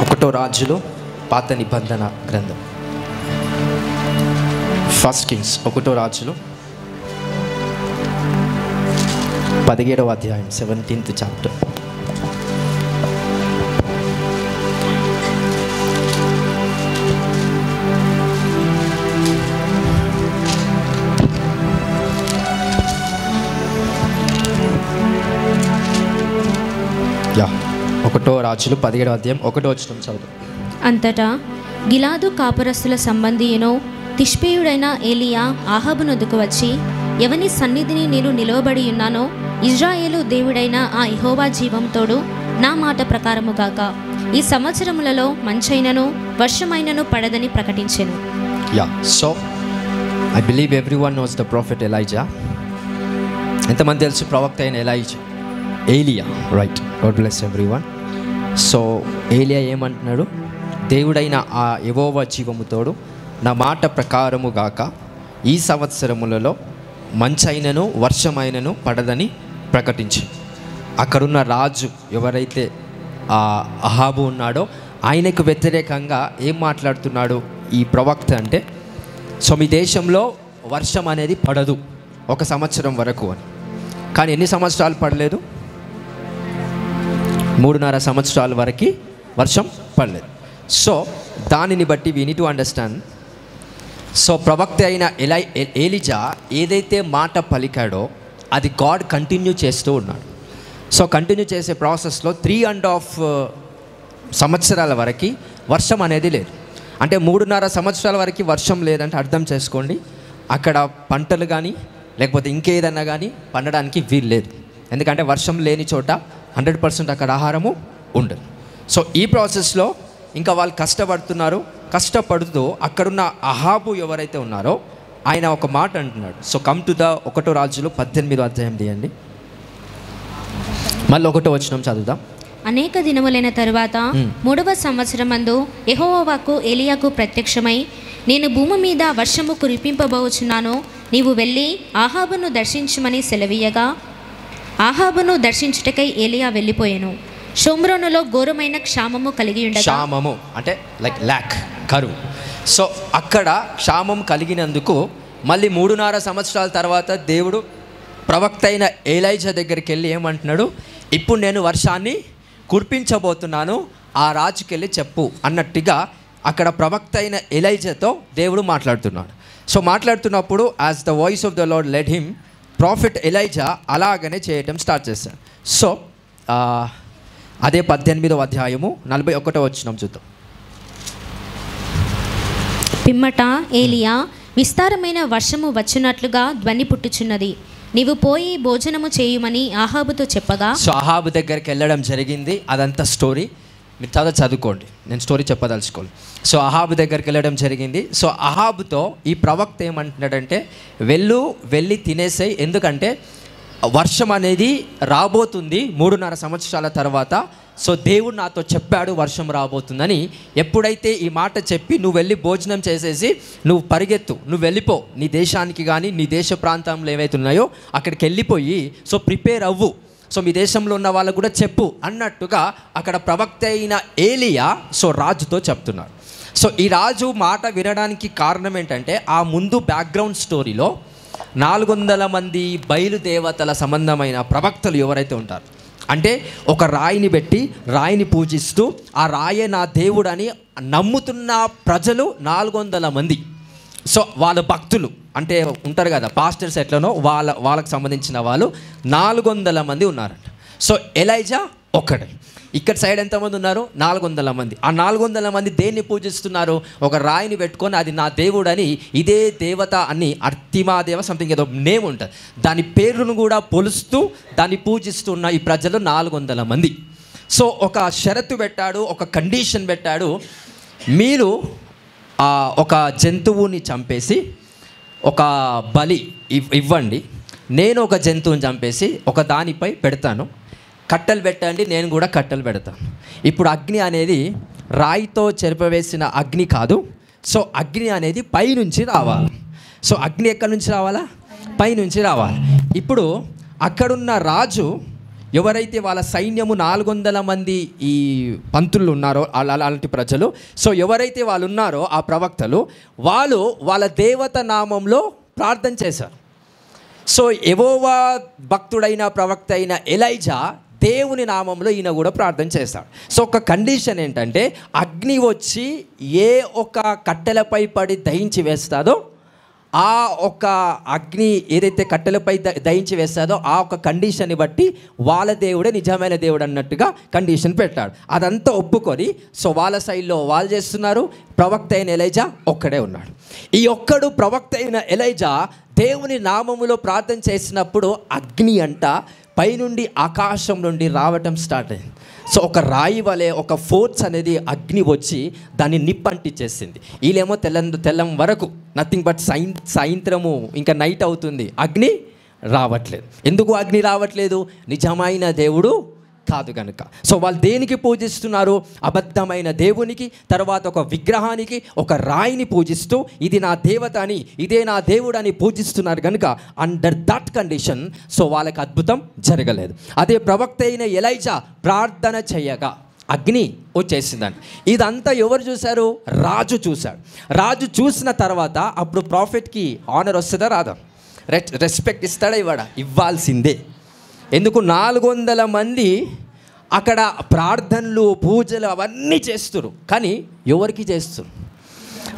ఒకటో రాజులు పాత నిబంధన గ్రంథం, ఫస్ట్ కింగ్స్ ఒకటో రాజులు 17వ అధ్యాయం 17th చాప్టర్. ఒకటో రాజులు 17వ అధ్యాయం 1వ వచనం చదువు. అంతటా గిలాదు కాపురస్తుల సంబంధియును తిష్పేయుడైన ఏలియా ఆహాబునొద్దకు వచ్చి, ఎవని సన్నిధిని నేను నిలవబడి ఉన్నానో ఇజ్రాయేలు దేవుడైన ఆ యెహోవా జీవంతోడు నా మాట ప్రకారము గాక, ఈ సంవత్సరములలో మంచైనను వర్షమైనను పడదని ప్రకటించెను. So I believe everyone knows the prophet Elijah. ఎంతమంది తెలుసు ప్రవక్త అయిన Eliya? Right, God bless everyone. So Eliya ఏమంటున్నాడు? దేవుడైన ఆ యెహోవా జీవముతోడు నా మాట ప్రకారము గాక, ఈ సంవత్సరములలో మంచైనను వర్షమైనను పడదని ప్రకటించి, అక్కడున్న రాజు ఎవరైతే అహాబు ఉన్నాడో ఆయనకు వ్యతిరేకంగా ఏం మాట్లాడుతున్నాడు ఈ ప్రవక్త అంటే, సో మీ దేశంలో వర్షం అనేది పడదు 1 సంవత్సరం వరకు అని. కానీ ఎన్ని సంవత్సరాలు పడలేదు? 3.5 సంవత్సరాల వరకు వర్షం పడలేదు. సో దానిని బట్టి we need to understand. So ప్రవక్త అయిన ఏలిజా ఏదైతే మాట పలికాడో అది గాడ్ కంటిన్యూ చేస్తూ ఉన్నాడు. సో కంటిన్యూ చేసే ప్రాసెస్లో 3.5 సంవత్సరాల వరకు వర్షం అనేది లేదు. అంటే 3.5 సంవత్సరాల వరకు వర్షం లేదంటే అర్థం చేసుకోండి, అక్కడ పంటలు కానీ లేకపోతే ఇంకేదన్నా కానీ పండడానికి వీలు లేదు. ఎందుకంటే వర్షం లేని చోట 100% అక్కడ ఆహారము ఉండదు. సో ఈ ప్రాసెస్లో ఇంకా వాళ్ళు కష్టపడుతూ అక్కడున్న అహాబు ఎవరైతే ఉన్నారో ఆయన ఒక మాట అంటున్నాడు. సో కమ్ టు ద ఒకటో రాజులు 18వ అధ్యాయం తీయండి, మళ్ళీ 1వ వచనం చదువుదాం. అనేక దినములైన తరువాత 3వ సంవత్సరమందు యెహోవా వాక్కు ఏలియాకు ప్రత్యక్షమై, నేను భూమి మీద వర్షము కురిపింపబోచున్నాను, నీవు వెళ్ళి ఆహాబును దర్శించుమని సెలవీయగా, ఆహాబును దర్శించుటకై ఏలియా వెళ్ళిపోయాను. షోమ్రోనులో ఘోరమైన క్షామము కలిగి ఉండగా, క్షామము అంటే లైక్ ల్యాక్, కరువు. సో అక్కడ క్షామం కలిగినందుకు మళ్ళీ 3.5 సంవత్సరాల తర్వాత దేవుడు ప్రవక్త అయిన ఏలైజా దగ్గరికి వెళ్ళి ఏమంటున్నాడు, ఇప్పుడు నేను వర్షాన్ని కురిపించబోతున్నాను, ఆ రాజుకి వెళ్ళి చెప్పు అన్నట్టుగా అక్కడ ప్రవక్త అయిన ఏలైజాతో దేవుడు మాట్లాడుతున్నాడు. సో మాట్లాడుతున్నప్పుడు as the voice of the lord led him, prophet Elijah అలాగనే చేయటం స్టార్ట్ చేశాడు. సో అదే 18వ అధ్యాయము 41వ వచనం చూద్దాం. పిమ్మట ఏలియా, విస్తారమైన వర్షము వచ్చినట్లుగా ధ్వని పుట్టుచున్నది, నీవు పోయి భోజనము చేయుమని ఆహాబుతో చెప్పగా. సో అహాబు దగ్గరికి వెళ్ళడం జరిగింది. అదంతా స్టోరీ మీరు చదువుకోండి, నేను స్టోరీ చెప్పదలుచుకోవాలి. సో అహాబు దగ్గరికి వెళ్ళడం జరిగింది. సో అహాబుతో ఈ ప్రవక్త ఏమంటున్నాడంటే, వెళ్ళి తినేసేయి, ఎందుకంటే వర్షం అనేది రాబోతుంది 3.5 సంవత్సరాల తర్వాత. సో దేవుడు నాతో చెప్పాడు వర్షం రాబోతుందని. ఎప్పుడైతే ఈ మాట చెప్పి నువ్వు వెళ్ళి భోజనం చేసేసి నువ్వు పరిగెత్తు, నువ్వు వెళ్ళిపో నీ దేశానికి కానీ నీ దేశ ప్రాంతంలో ఏవైతే ఉన్నాయో అక్కడికి వెళ్ళిపోయి సో ప్రిపేర్ అవ్వు, సో మీ దేశంలో ఉన్న వాళ్ళకు కూడా చెప్పు అన్నట్టుగా అక్కడ ప్రవక్త అయిన ఏలియా సో రాజుతో చెప్తున్నారు. సో ఈ రాజు మాట వినడానికి కారణం ఏంటంటే, ఆ ముందు బ్యాక్గ్రౌండ్ స్టోరీలో 400 మంది బయలుదేవతల సంబంధమైన ప్రవక్తలు ఎవరైతే ఉంటారు అంటే, ఒక రాయిని పెట్టి రాయిని పూజిస్తూ ఆ రాయే నా దేవుడని నమ్ముతున్న ప్రజలు 400 మంది. సో వాళ్ళ భక్తులు అంటే ఉంటారు కదా పాస్టర్స్, ఎట్లనో వాళ్ళకు సంబంధించిన వాళ్ళు 400 మంది ఉన్నారంట. సో ఎలైజా ఒక్కడే. ఇక్కడ సైడ్ ఎంతమంది ఉన్నారు? 400 మంది. ఆ 400 మంది దేన్ని పూజిస్తున్నారు? ఒక రాయిని పెట్టుకొని అది నా దేవుడని, ఇదే దేవత అని, అర్తిమాదేవ సంథింగ్ ఏదో నేమ్ ఉంటుంది, దాని పేరును కూడా పొలుస్తూ దాన్ని పూజిస్తున్న ఈ ప్రజలు 400 మంది. సో ఒక షరతు పెట్టాడు, ఒక కండిషన్ పెట్టాడు, మీరు ఒక జంతువుని చంపేసి ఒక బలి ఇవ్వండి, నేను ఒక జంతువుని చంపేసి ఒక దానిపై పెడతాను, కట్టెలు పెట్టండి, నేను కూడా కట్టెలు పెడతాను. ఇప్పుడు అగ్ని అనేది రాయితో చెరిపవేసిన అగ్ని కాదు. సో అగ్ని అనేది పైనుంచి రావాలి. సో అగ్ని ఎక్కడి నుంచి రావాలా? పైనుంచి రావాలి. ఇప్పుడు అక్కడున్న రాజు ఎవరైతే వాళ్ళ సైన్యము 400 మంది ఈ పంతులు ఉన్నారో అలాంటి ప్రజలు, సో ఎవరైతే వాళ్ళు ఉన్నారో ఆ ప్రవక్తలు, వాళ్ళు వాళ్ళ దేవత నామంలో ప్రార్థన చేశారు. సో యెహోవా భక్తుడైన ప్రవక్త అయిన ఎలైజా దేవుని నామంలో ఈయన కూడా ప్రార్థన చేస్తాడు. సో ఒక కండిషన్ ఏంటంటే, అగ్ని వచ్చి ఏ ఒక కట్టెలపై పడి దహించి వేస్తాదో, ఆ ఒక అగ్ని ఏదైతే కట్టెలపై దహించి వేస్తాదో ఆ ఒక కండిషన్ని బట్టి వాళ్ళ దేవుడే నిజమైన దేవుడు అన్నట్టుగా కండిషన్ పెట్టాడు. అదంతా ఒప్పుకొని సో వాళ్ళ సైడ్లో వాళ్ళు చేస్తున్నారు. ప్రవక్త అయిన ఎలైజా ఒక్కడే ఉన్నాడు. ఈ ఒక్కడు ప్రవక్త అయిన ఎలైజా దేవుని నామములో ప్రార్థన చేసినప్పుడు అగ్ని అంట పైనుండి ఆకాశం నుండి రావటం స్టార్ట్ అయింది. సో ఒక రాయి వలె ఒక ఫోర్స్ అనేది అగ్ని వచ్చి దాన్ని నిప్పంటిచ్చేసింది. వీళ్ళేమో తెల్లం వరకు నథింగ్ బట్ సాయంత్రము ఇంకా నైట్ అవుతుంది, అగ్ని రావట్లేదు. ఎందుకు అగ్ని రావట్లేదు? నిజమైన దేవుడు కాదు కనుక. సో వాళ్ళు దేనికి పూజిస్తున్నారు? అబద్ధమైన దేవునికి, తర్వాత ఒక విగ్రహానికి, ఒక రాయిని పూజిస్తూ ఇది నా దేవత అని, ఇదే నా దేవుడు అని పూజిస్తున్నారు కనుక అండర్ దట్ కండిషన్ సో వాళ్ళకి అద్భుతం జరగలేదు. అదే ప్రవక్త అయిన ఎలైజా ప్రార్థన చేయగా అగ్ని వచ్చేసిందండి. ఇదంతా ఎవరు చూశారు? రాజు చూశాడు. రాజు చూసిన తర్వాత అప్పుడు ప్రాఫిట్కి ఆనర్ వస్తుందా రాదా? రెస్పెక్ట్ ఇస్తాడా ఇవ్వడా? ఇవ్వాల్సిందే. ఎందుకు? 400 మంది అక్కడ ప్రార్థనలు పూజలు అవన్నీ చేస్తున్నారు, కానీ ఎవరికి చేస్తున్నారు?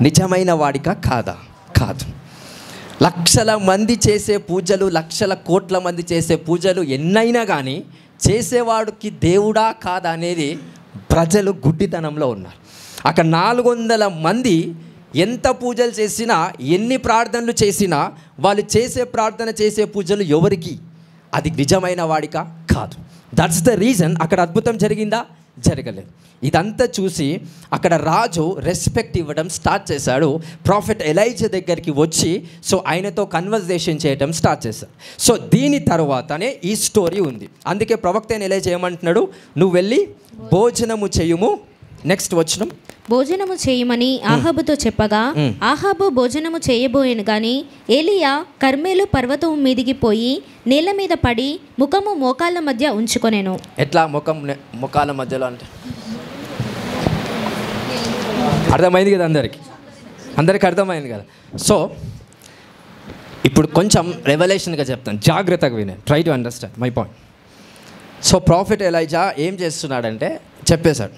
నిజమైన వాడికా కాదా? కాదు. లక్షల మంది చేసే పూజలు, లక్షల కోట్ల మంది చేసే పూజలు ఎన్నైనా కానీ చేసేవాడికి దేవుడా కాదా అనేది ప్రజలు గుడ్డితనంలో ఉన్నారు. అక్కడ 400 మంది ఎంత పూజలు చేసినా, ఎన్ని ప్రార్థనలు చేసినా వాళ్ళు చేసే ప్రార్థన చేసే పూజలు ఎవరికి? అది నిజమైన వాడికా? కాదు. దట్స్ ద రీజన్ అక్కడ అద్భుతం జరిగిందా? జరగలేదు. ఇదంతా చూసి అక్కడ రాజు రెస్పెక్ట్ ఇవ్వడం స్టార్ట్ చేశాడు. ప్రాఫెట్ ఎలైజా దగ్గరికి వచ్చి సో ఆయనతో కన్వర్జేషన్ చేయడం స్టార్ట్ చేశాడు. సో దీని తర్వాతనే ఈ స్టోరీ ఉంది. అందుకే ప్రవక్త అయిన ఎలైజా ఏమంటున్నాడు? నువ్వు వెళ్ళి భోజనము చేయుము. నెక్స్ట్ వచనం, భోజనము చేయమని ఆహాబుతో చెప్పగా ఆహాబు భోజనము చేయబోయాను గాని ఏలియా కర్మేలు పర్వతం మీదికి పోయి నేల మీద పడి ముఖము మోకాళ్ళ మధ్య ఉంచుకొనెను. ఎట్లా ముఖాల మధ్యలో అంటే అర్థమైంది కదా? అందరికి అర్థమైంది కదా? సో ఇప్పుడు కొంచెం రెవల్యూషన్గా చెప్తాను, జాగ్రత్తగా వినండి. Try to understand my point. So prophet Elijah ఏం చేస్తున్నాడంటే చెప్పేశాడు,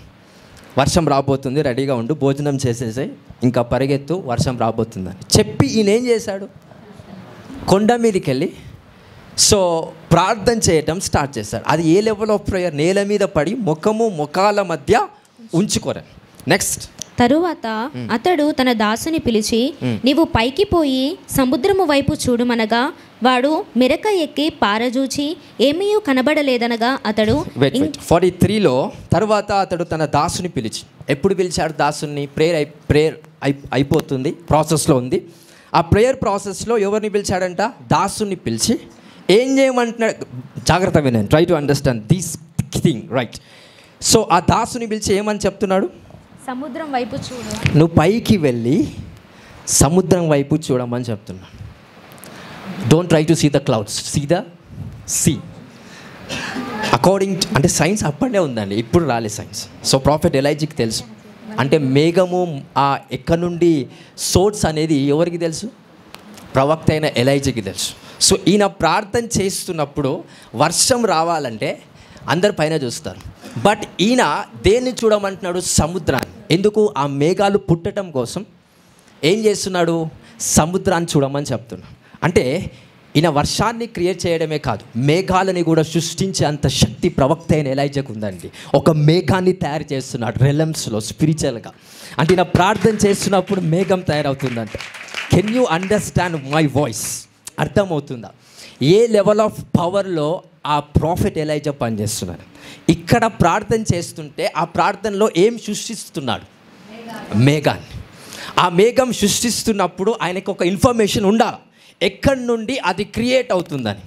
వర్షం రాబోతుంది, రెడీగా ఉండు, భోజనం చేసేసాయి, ఇంకా పరిగెత్తు, వర్షం రాబోతుందని చెప్పి ఈయన ఏం చేశాడు? కొండ మీదకి వెళ్ళి సో ప్రార్థన చేయటం స్టార్ట్ చేశాడు. అది ఏ లెవెల్ ఆఫ్ ప్రేయర్? నేల మీద పడి ముఖాల మధ్య ఉంచుకోరా. నెక్స్ట్ తరువాత అతడు తన దాసుని పిలిచి నీవు పైకి పోయి సముద్రము వైపు చూడుమనగా వాడు మెరక ఎక్కి పారజూచి ఏమీ కనబడలేదనగా అతడు 43లో తర్వాత అతడు తన దాసుని పిలిచి, ఎప్పుడు పిలిచాడు దాసుని? ప్రేయర్ అయిపోతుంది, ప్రాసెస్లో ఉంది. ఆ ప్రేయర్ ప్రాసెస్లో ఎవరిని పిలిచాడంట? దాసుని పిలిచి ఏం చేయమంటున్నాడు? జాగ్రత్త వినండి, try to understand this thing right. So ఆ దాసుని పిలిచి ఏమని చెప్తున్నాడు? సముద్రం వైపు చూడు, నువ్వు పైకి వెళ్ళి సముద్రం వైపు చూడమని చెప్తున్నాడు. Don't try to see the clouds, see the sea. According అంటే సైన్స్ అప్పుడే ఉందండి, ఇప్పుడు రాలే సైన్స్. సో ప్రాఫెట్ ఎలైజాకి తెలుసు, అంటే మేఘము ఆ ఎక్కడి నుండి సోర్స్ అనేది ఎవరికి తెలుసు? ప్రవక్త అయిన ఎలైజాకి తెలుసు. సో ఈయన ప్రార్థన చేస్తున్నప్పుడు వర్షం రావాలంటే అందరు పైన చూస్తారు, బట్ ఈయన దేన్ని చూడమంటున్నాడు? సముద్రాన్ని. ఎందుకు? ఆ మేఘాలు పుట్టడం కోసం ఏం చేస్తున్నాడు? సముద్రాన్ని చూడమని చెప్తున్నాడు. అంటే ఈయన వర్షాన్ని క్రియేట్ చేయడమే కాదు, మేఘాలని కూడా సృష్టించే అంత శక్తి ప్రవక్త అయిన ఎలైజాకు ఉందండి. ఒక మేఘాన్ని తయారు చేస్తున్నాడు రెలమ్స్లో స్పిరిచువల్గా. అంటే ఈయన ప్రార్థన చేస్తున్నప్పుడు మేఘం తయారవుతుందంట. Can you understand my voice? అర్థమవుతుందా ఏ లెవెల్ ఆఫ్ పవర్లో ఆ ప్రాఫెట్ ఎలైజా పనిచేస్తున్నాడు? ఇక్కడ ప్రార్థన చేస్తుంటే ఆ ప్రార్థనలో ఏం సృష్టిస్తున్నాడు? మేఘాన్ని. ఆ మేఘం సృష్టిస్తున్నప్పుడు ఆయనకు ఒక ఇన్ఫర్మేషన్ ఉండాలి, ఎక్కడి నుండి అది క్రియేట్ అవుతుందని.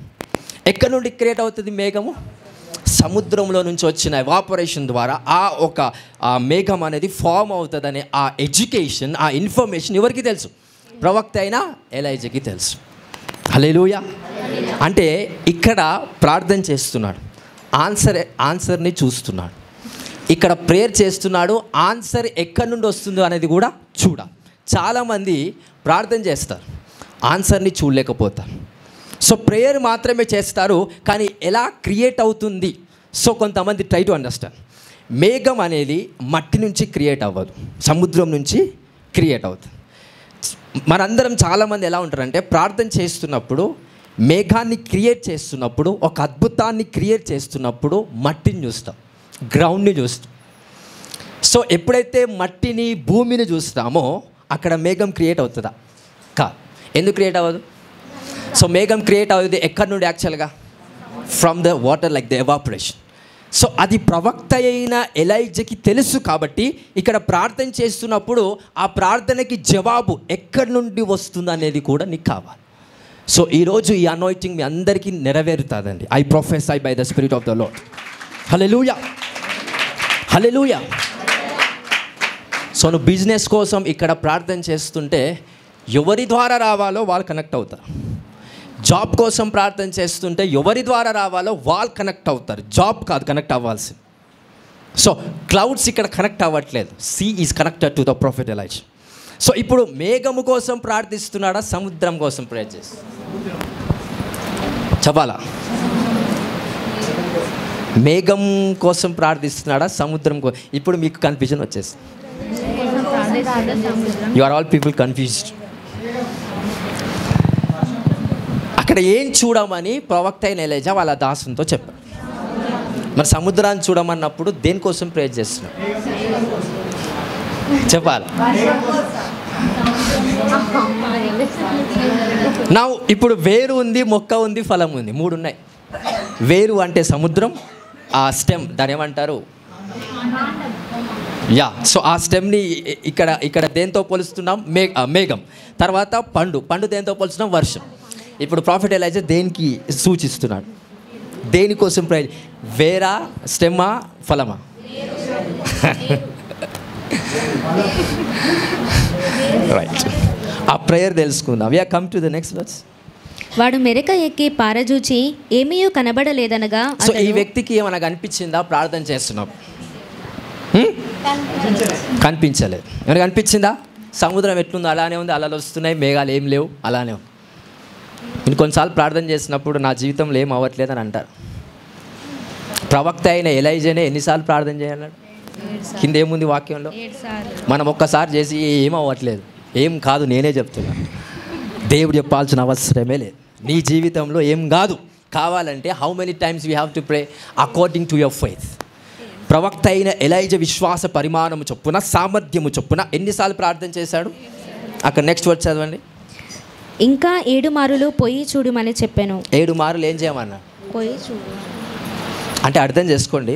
ఎక్కడి నుండి క్రియేట్ అవుతుంది మేఘము? సముద్రంలో నుంచి వచ్చిన ఎవాపరేషన్ ద్వారా ఆ మేఘం అనేది ఫామ్ అవుతుందని ఆ ఎడ్యుకేషన్, ఆ ఇన్ఫర్మేషన్ ఎవరికి తెలుసు? ప్రవక్త అయిన ఎలైజాకి తెలుసు. హల్లెలూయా. అంటే ఇక్కడ ప్రార్థన చేస్తున్నాడు, ఆన్సర్ని చూస్తున్నాడు. ఇక్కడ ప్రేయర్ చేస్తున్నాడు, ఆన్సర్ ఎక్కడి నుండి వస్తుందో అనేది కూడా చూడాలి. చాలామంది ప్రార్థన చేస్తారు, ఆన్సర్ని చూడలేకపోతారు. సో ప్రేయర్ మాత్రమే చేస్తారు, కానీ ఎలా క్రియేట్ అవుతుంది? సో కొంతమంది ట్రై టు అండర్స్టాండ్. మేఘం అనేది మట్టి నుంచి క్రియేట్ అవ్వదు, సముద్రం నుంచి క్రియేట్ అవుతుంది. మనందరం చాలామంది ఎలా ఉంటారంటే ప్రార్థన చేస్తున్నప్పుడు, మేఘాన్ని క్రియేట్ చేస్తున్నప్పుడు, ఒక అద్భుతాన్ని క్రియేట్ చేస్తున్నప్పుడు మట్టిని చూస్తాం, గ్రౌండ్ని చూస్తాం. సో ఎప్పుడైతే మట్టిని, భూమిని చూస్తామో అక్కడ మేఘం క్రియేట్ అవుతుందా? ఎందుకు క్రియేట్ అవ్వదు? సో మేఘం క్రియేట్ అవుతుంది ఎక్కడి నుండి? యాక్చువల్గా from the water, like the evaporation. So అది ప్రవక్త అయిన ఎలైజాకి తెలుసు. కాబట్టి ఇక్కడ ప్రార్థన చేస్తున్నప్పుడు ఆ ప్రార్థనకి జవాబు ఎక్కడి నుండి వస్తుంది అనేది కూడా నీకు కావాలి. సో ఈరోజు ఈ అనాయింటింగ్ మీ అందరికీ నెరవేరుతుందండి. I prophesy by the spirit of the Lord. Hallelujah, hallelujah. So నువ్వు బిజినెస్ కోసం ఇక్కడ ప్రార్థన చేస్తుంటే ఎవరి ద్వారా రావాలో వాళ్ళు కనెక్ట్ అవుతారు. జాబ్ కోసం ప్రార్థన చేస్తుంటే ఎవరి ద్వారా రావాలో వాళ్ళు కనెక్ట్ అవుతారు. జాబ్ కాదు కనెక్ట్ అవ్వాల్సింది. సో క్లౌడ్స్ ఇక్కడ కనెక్ట్ అవ్వట్లేదు. Sea is connected to the prophet Elijah. So ఇప్పుడు మేఘము కోసం ప్రార్థిస్తున్నాడా, సముద్రం కోసం ప్రేయర్ చేస్తాడు? చెప్పాలా? మేఘం కోసం ప్రార్థిస్తున్నాడా, సముద్రం కోసం? ఇప్పుడు మీకు కన్ఫ్యూజన్ వచ్చేస్తుంది. You are all people confused. అక్కడ ఏం చూడమని ప్రవక్త అయిన ఎలీషా వాళ్ళ దాసునితో చెప్పాడు. మరి సముద్రాన్ని చూడమన్నప్పుడు దేనికోసం ప్రేయర్ చేస్తున్నాడు? చెప్పాలి. నా ఇప్పుడు వేరు ఉంది, మొక్క ఉంది, ఫలం ఉంది, మూడు ఉన్నాయి. వేరు అంటే సముద్రం, ఆ స్టెమ్ దాని ఏమంటారు? సో ఆ స్టెమ్ని ఇక్కడ దేంతో పోలుస్తున్నాం? మేఘం. తర్వాత పండు దేంతో పోలుస్తున్నాం? వర్షం. ఇప్పుడు ప్రాఫెట్ ఎలైజా దేనికి సూచిస్తున్నాడు? దేనికోసం ప్రేయర్? వేరా, స్టెమ్మా, ఫలమా? రైట్. ఆ ప్రేయర్ తెలుసుకుందాం. We are come to the next verse. వాడు మెరక ఎక్కి పారజూచి ఏమీయూ కనబడలేదనగా. సో ఈ వ్యక్తికి ఏమైనా కనిపించిందా ప్రార్థన చేస్తున్నాం? కనిపించలేదు. ఏమైనా కనిపించిందా? సముద్రం ఎట్లుందో అలానే ఉంది, అలలు వస్తున్నాయి, మేఘాలు ఏం లేవు, అలానే ఉంది. నేను కొన్నిసార్లు ప్రార్థన చేసినప్పుడు నా జీవితంలో ఏం అవ్వట్లేదు అని అంటారు. ప్రవక్త అయిన ఎలైజానే ఎన్నిసార్లు ప్రార్థన చేయాలన్నాడు? కింద ఏముంది వాక్యంలో? మనం ఒక్కసారి చేసి ఏం అవ్వట్లేదు, ఏం కాదు, నేనే చెప్తున్నా. దేవుడు చెప్పాల్సిన అవసరమే లేదు. నీ జీవితంలో ఏం కాదు. కావాలంటే how many times we have to pray according to your faith. ప్రవక్త అయిన ఎలైజా విశ్వాస పరిమాణము చొప్పున, సామర్థ్యము చొప్పున ఎన్నిసార్లు ప్రార్థన చేశాడు? అక్కడ నెక్స్ట్ వర్డ్ చదవండి. ఇంకా 7 మారులు పోయి చూడమని చెప్పాను. 7 మారులు ఏం చేయమన్నా? పోయి చూడు అంటే అర్థం చేసుకోండి.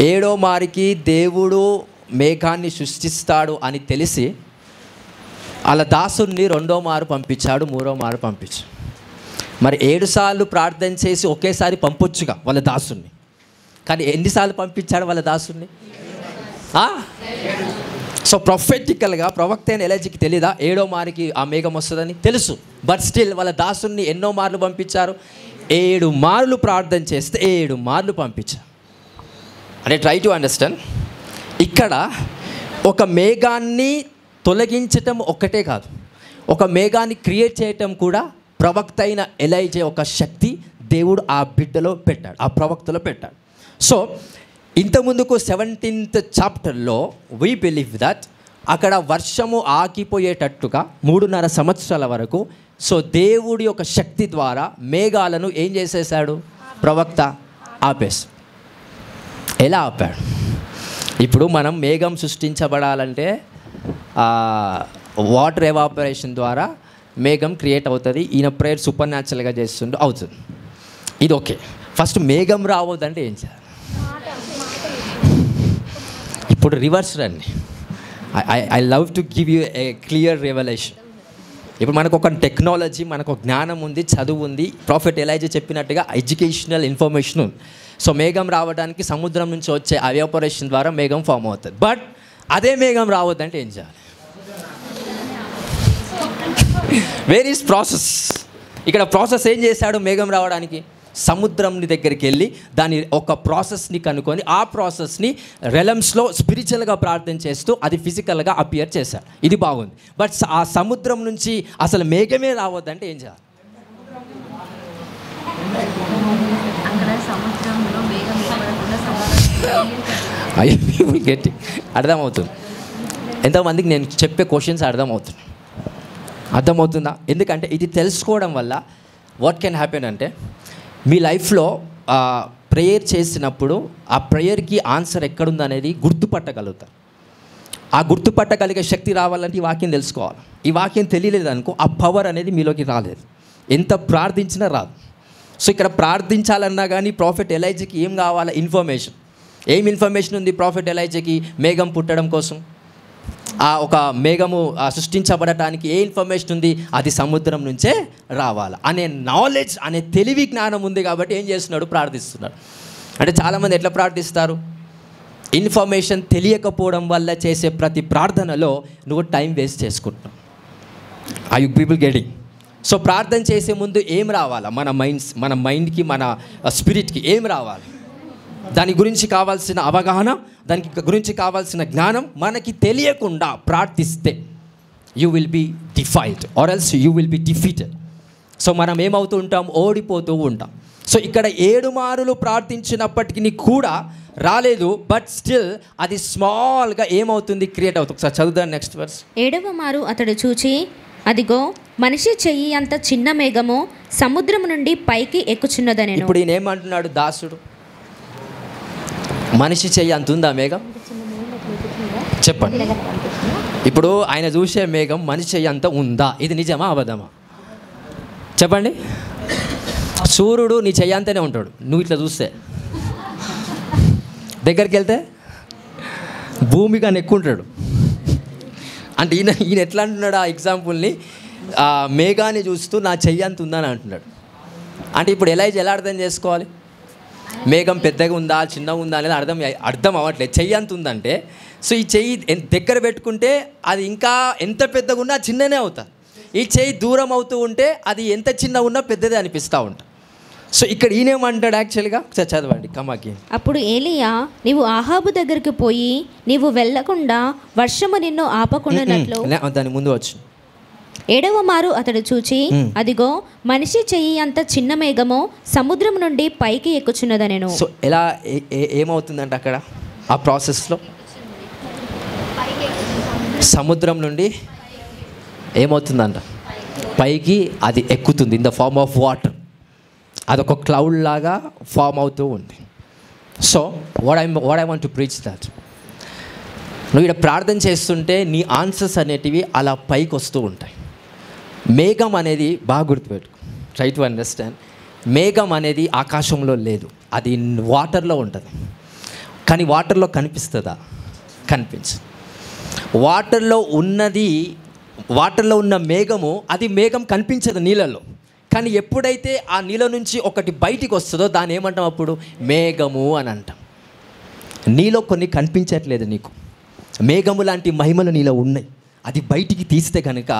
7వ మారికి దేవుడు మేఘాన్ని సృష్టిస్తాడు అని తెలిసి వాళ్ళ దాసుని 2వ మారు పంపించాడు, 3వ మారు పంపించాడు. మరి 7 సార్లు ప్రార్థన చేసి ఒకేసారి పంపొచ్చుగా వాళ్ళ దాసుని. కానీ ఎన్నిసార్లు పంపించాడు వాళ్ళ దాసుని? సో ప్రొఫెటికల్గా ప్రవక్త అయిన ఎలైజాకి తెలీదా 7వ మారికి ఆ మేఘం వస్తుందని? తెలుసు. బట్ స్టిల్ వాళ్ళ దాసుని ఎన్నో మార్లు పంపించారు? 7 మార్లు ప్రార్థన చేస్తే 7 మార్లు పంపించారు. అంటే ట్రై టు అండర్స్టాండ్. ఇక్కడ ఒక మేఘాన్ని తొలగించటం ఒక్కటే కాదు, ఒక మేఘాన్ని క్రియేట్ చేయటం కూడా ప్రవక్త అయిన ఎలైజా ఒక శక్తి దేవుడు ఆ బిడ్డలో పెట్టాడు, ఆ ప్రవక్తలో పెట్టాడు. సో ఇంతకుముందుకు 17th చాప్టర్లో వీ బిలీవ్ దట్ అక్కడ వర్షము ఆగిపోయేటట్టుగా 3.5 సంవత్సరాల వరకు సో దేవుడి యొక్క శక్తి ద్వారా మేఘాలను ఏం చేసేసాడు? ప్రవక్త ఆపేసి. ఎలా ఆపాడు? ఇప్పుడు మనం మేఘం సృష్టించబడాలంటే వాటర్ ఎవాపరేషన్ ద్వారా మేఘం క్రియేట్ అవుతుంది. ఈయన ప్రేయర్ సూపర్ న్యాచురల్గా చేస్తుండే అవుతుంది. ఇది ఓకే. ఫస్ట్ మేఘం రావద్దంటే ఏం చేయాలి? ఇప్పుడు రివర్స్ రండి. I love to give you A clear revolution. ఇప్పుడు మనకు ఒక టెక్నాలజీ, మనకు ఒక జ్ఞానం ఉంది, చదువు ఉంది. ప్రాఫెట్ ఎలైజా చెప్పినట్టుగా ఎడ్యుకేషనల్ ఇన్ఫర్మేషన్ ఉంది. సో మేఘం రావడానికి సముద్రం నుంచి వచ్చే ఎవాపరేషన్ ద్వారా మేఘం ఫామ్ అవుతుంది. బట్ అదే మేఘం రావద్దంటే ఏం చేయాలి? Where is process? ఇక్కడ ప్రాసెస్ ఏం చేశాడు మేఘం రావడానికి? సముద్రం దగ్గరికి వెళ్ళి దాని ఒక ప్రాసెస్ని కనుక్కొని ఆ ప్రాసెస్ని రెలమ్స్లో స్పిరిచువల్గా ప్రార్థన చేస్తూ అది ఫిజికల్గా అపియర్ చేశారు. ఇది బాగుంది. బట్ ఆ సముద్రం నుంచి అసలు మేఘమే రావద్దంటే ఏం చేయాలి? అయ్యో గట్టి అర్థమవుతుంది. ఎంతమందికి నేను చెప్పే క్వశ్చన్స్ అర్థమవుతుందా? ఎందుకంటే ఇది తెలుసుకోవడం వల్ల వాట్ కెన్ హ్యాపెన్ అంటే మీ లైఫ్లో ప్రేయర్ చేసినప్పుడు ఆ ప్రేయర్కి ఆన్సర్ ఎక్కడుందనేది గుర్తుపట్టగలుగుతారు. ఆ గుర్తుపట్టగలిగే శక్తి రావాలంటే ఈ వాక్యం తెలుసుకోవాలి. ఈ వాక్యం తెలియలేదు అనుకో ఆ పవర్ అనేది మీలోకి రాలేదు, ఎంత ప్రార్థించినా రాదు. సో ఇక్కడ ప్రార్థించాలన్నా కానీ ప్రాఫెట్ ఎలైజాకి ఏం కావాలా? ఇన్ఫర్మేషన్ ఉంది ప్రాఫెట్ ఎలైజాకి మేఘం పుట్టడం కోసం, ఆ ఒక మేఘము సృష్టించబడటానికి ఏ ఇన్ఫర్మేషన్ ఉంది? అది సముద్రం నుంచే రావాలి అనే నాలెడ్జ్, అనే తెలివి జ్ఞానం ఉంది. కాబట్టి ఏం చేస్తున్నాడు? ప్రార్థిస్తున్నాడు. అంటే చాలామంది ఎట్లా ప్రార్థిస్తారు? ఇన్ఫర్మేషన్ తెలియకపోవడం వల్ల చేసే ప్రతి ప్రార్థనలో నువ్వు టైం వేస్ట్ చేసుకుంటున్నావు. I you people getting? So ప్రార్థన చేసే ముందు ఏం రావాలా? మన మైండ్కి, మన స్పిరిట్కి ఏం రావాలి? దాని గురించి కావాల్సిన అవగాహన, దానికి గురించి కావాల్సిన జ్ఞానం మనకి తెలియకుండా ప్రార్థిస్తే you will be defiled or else you will be defeated. So మనం ఏమవుతూ ఉంటాం? ఓడిపోతూ ఉంటాం. సో ఇక్కడ 7 మారులు ప్రార్థించినప్పటికీ కూడా రాలేదు. బట్ స్టిల్ అది స్మాల్గా ఏమవుతుంది? క్రియేట్ అవుతుంది. ఒకసారి చదువుదాం నెక్స్ట్ వర్స్. 7వ మారు అతడు చూచి, అదిగో మనిషి చెయ్యి అంత చిన్న మేఘము సముద్రము నుండి పైకి ఎక్కుచున్నదనెను. ఇప్పుడు ఈయన ఏమంటున్నాడు? దాసుడు, మనిషి చెయ్యి అంత ఉందా మేఘం? చెప్పండి. ఇప్పుడు ఆయన చూసే మేఘం మనిషి చెయ్యి అంత ఉందా? ఇది నిజమా అబద్ధమా? చెప్పండి. సూర్యుడు నీ చెయ్యి అంతనే ఉంటాడు, నువ్వు ఇట్లా చూస్తే. దగ్గరికి వెళ్తే భూమి కానీ ఎక్కువ ఉంటాడు. అంటే ఈయన ఎట్లా అంటున్నాడు? ఆ ఎగ్జాంపుల్ని మేఘాన్ని చూస్తూ నా చెయ్యి అంత ఉందని అంటున్నాడు. అంటే ఇప్పుడు ఎలా అర్థం చేసుకోవాలి? మేఘం పెద్దగా ఉందా చిన్నగా ఉందా అనేది అర్థం అవ్వట్లేదు. చెయ్యి అంత ఉందంటే సో ఈ చెయ్యి దగ్గర పెట్టుకుంటే అది ఇంకా ఎంత పెద్దగా ఉన్నా చిన్ననే అవుతుంది. ఈ చెయ్యి దూరం అవుతూ ఉంటే అది ఎంత చిన్న ఉన్నా పెద్దదే అనిపిస్తూ ఉంటుంది. సో ఇక్కడ ఈయనేమంటాడు యాక్చువల్గా? చదవండి కమాకి. అప్పుడు ఏలియా, నీవు ఆహాబు దగ్గరికి పోయి నీవు వెళ్ళకుండా వర్షము నిన్ను ఆపకుండానట్లు. దాని ముందు వచ్చు. 7వ మారు అతడు చూచి, అదిగో మనిషి చెయ్యి అంత చిన్న మేఘము సముద్రం నుండి పైకి ఎక్కుచున్నదనెను. సో ఎలా ఏమవుతుందంటే అక్కడ ఆ ప్రాసెస్లో సముద్రం నుండి ఏమవుతుందంట? పైకి అది ఎక్కుతుంది. In the form of water. అదొక క్లౌడ్ లాగా ఫామ్ అవుతూ ఉంది. So what I want to preach that, నువ్వు ఇక్కడ ప్రార్థన చేస్తుంటే నీ ఆన్సర్స్ అనేటివి అలా పైకి వస్తూ ఉంటాయి. మేఘం అనేది బాగా గుర్తుపెట్టుకో, ట్రై టు అండర్స్టాండ్. మేఘం అనేది ఆకాశంలో లేదు, అది వాటర్లో ఉంటుంది. కానీ వాటర్లో కనిపిస్తుందా? కనిపించదు. వాటర్లో ఉన్న మేఘము, అది మేఘం కనిపించదు నీళ్ళలో. కానీ ఎప్పుడైతే ఆ నీళ్ళ నుంచి ఒకటి బయటికి వస్తుందో దాన్ని ఏమంటాం? అప్పుడు మేఘము అని అంటాం. నీలో కొన్ని కనిపించట్లేదు నీకు, మేఘము లాంటి మహిమలు నీలో ఉన్నాయి. అది బయటికి తీస్తే కనుక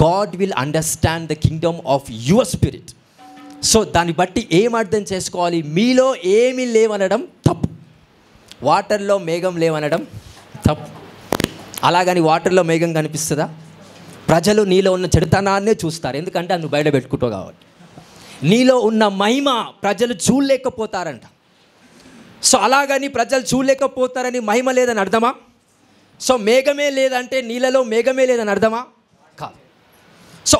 God will understand the Kingdom of your spirit. So దాన్ని బట్టి ఏం అర్థం చేసుకోవాలి? మీలో ఏమీ లేవనడం తప్పు, వాటర్లో మేఘం లేవనడం తప్పు. అలాగని వాటర్లో మేఘం కనిపిస్తుందా? ప్రజలు నీలో ఉన్న చెడుతనాన్నే చూస్తారు, ఎందుకంటే అది నువ్వు బయట పెట్టుకుంటావు కాబట్టి. నీలో ఉన్న మహిమ ప్రజలు చూడలేకపోతారంట. సో అలాగని ప్రజలు చూడలేకపోతారని మహిమ లేదని అర్థమా? సో మేఘమే లేదంటే నీళ్ళలో మేఘమే లేదని అర్థమా? కాదు. So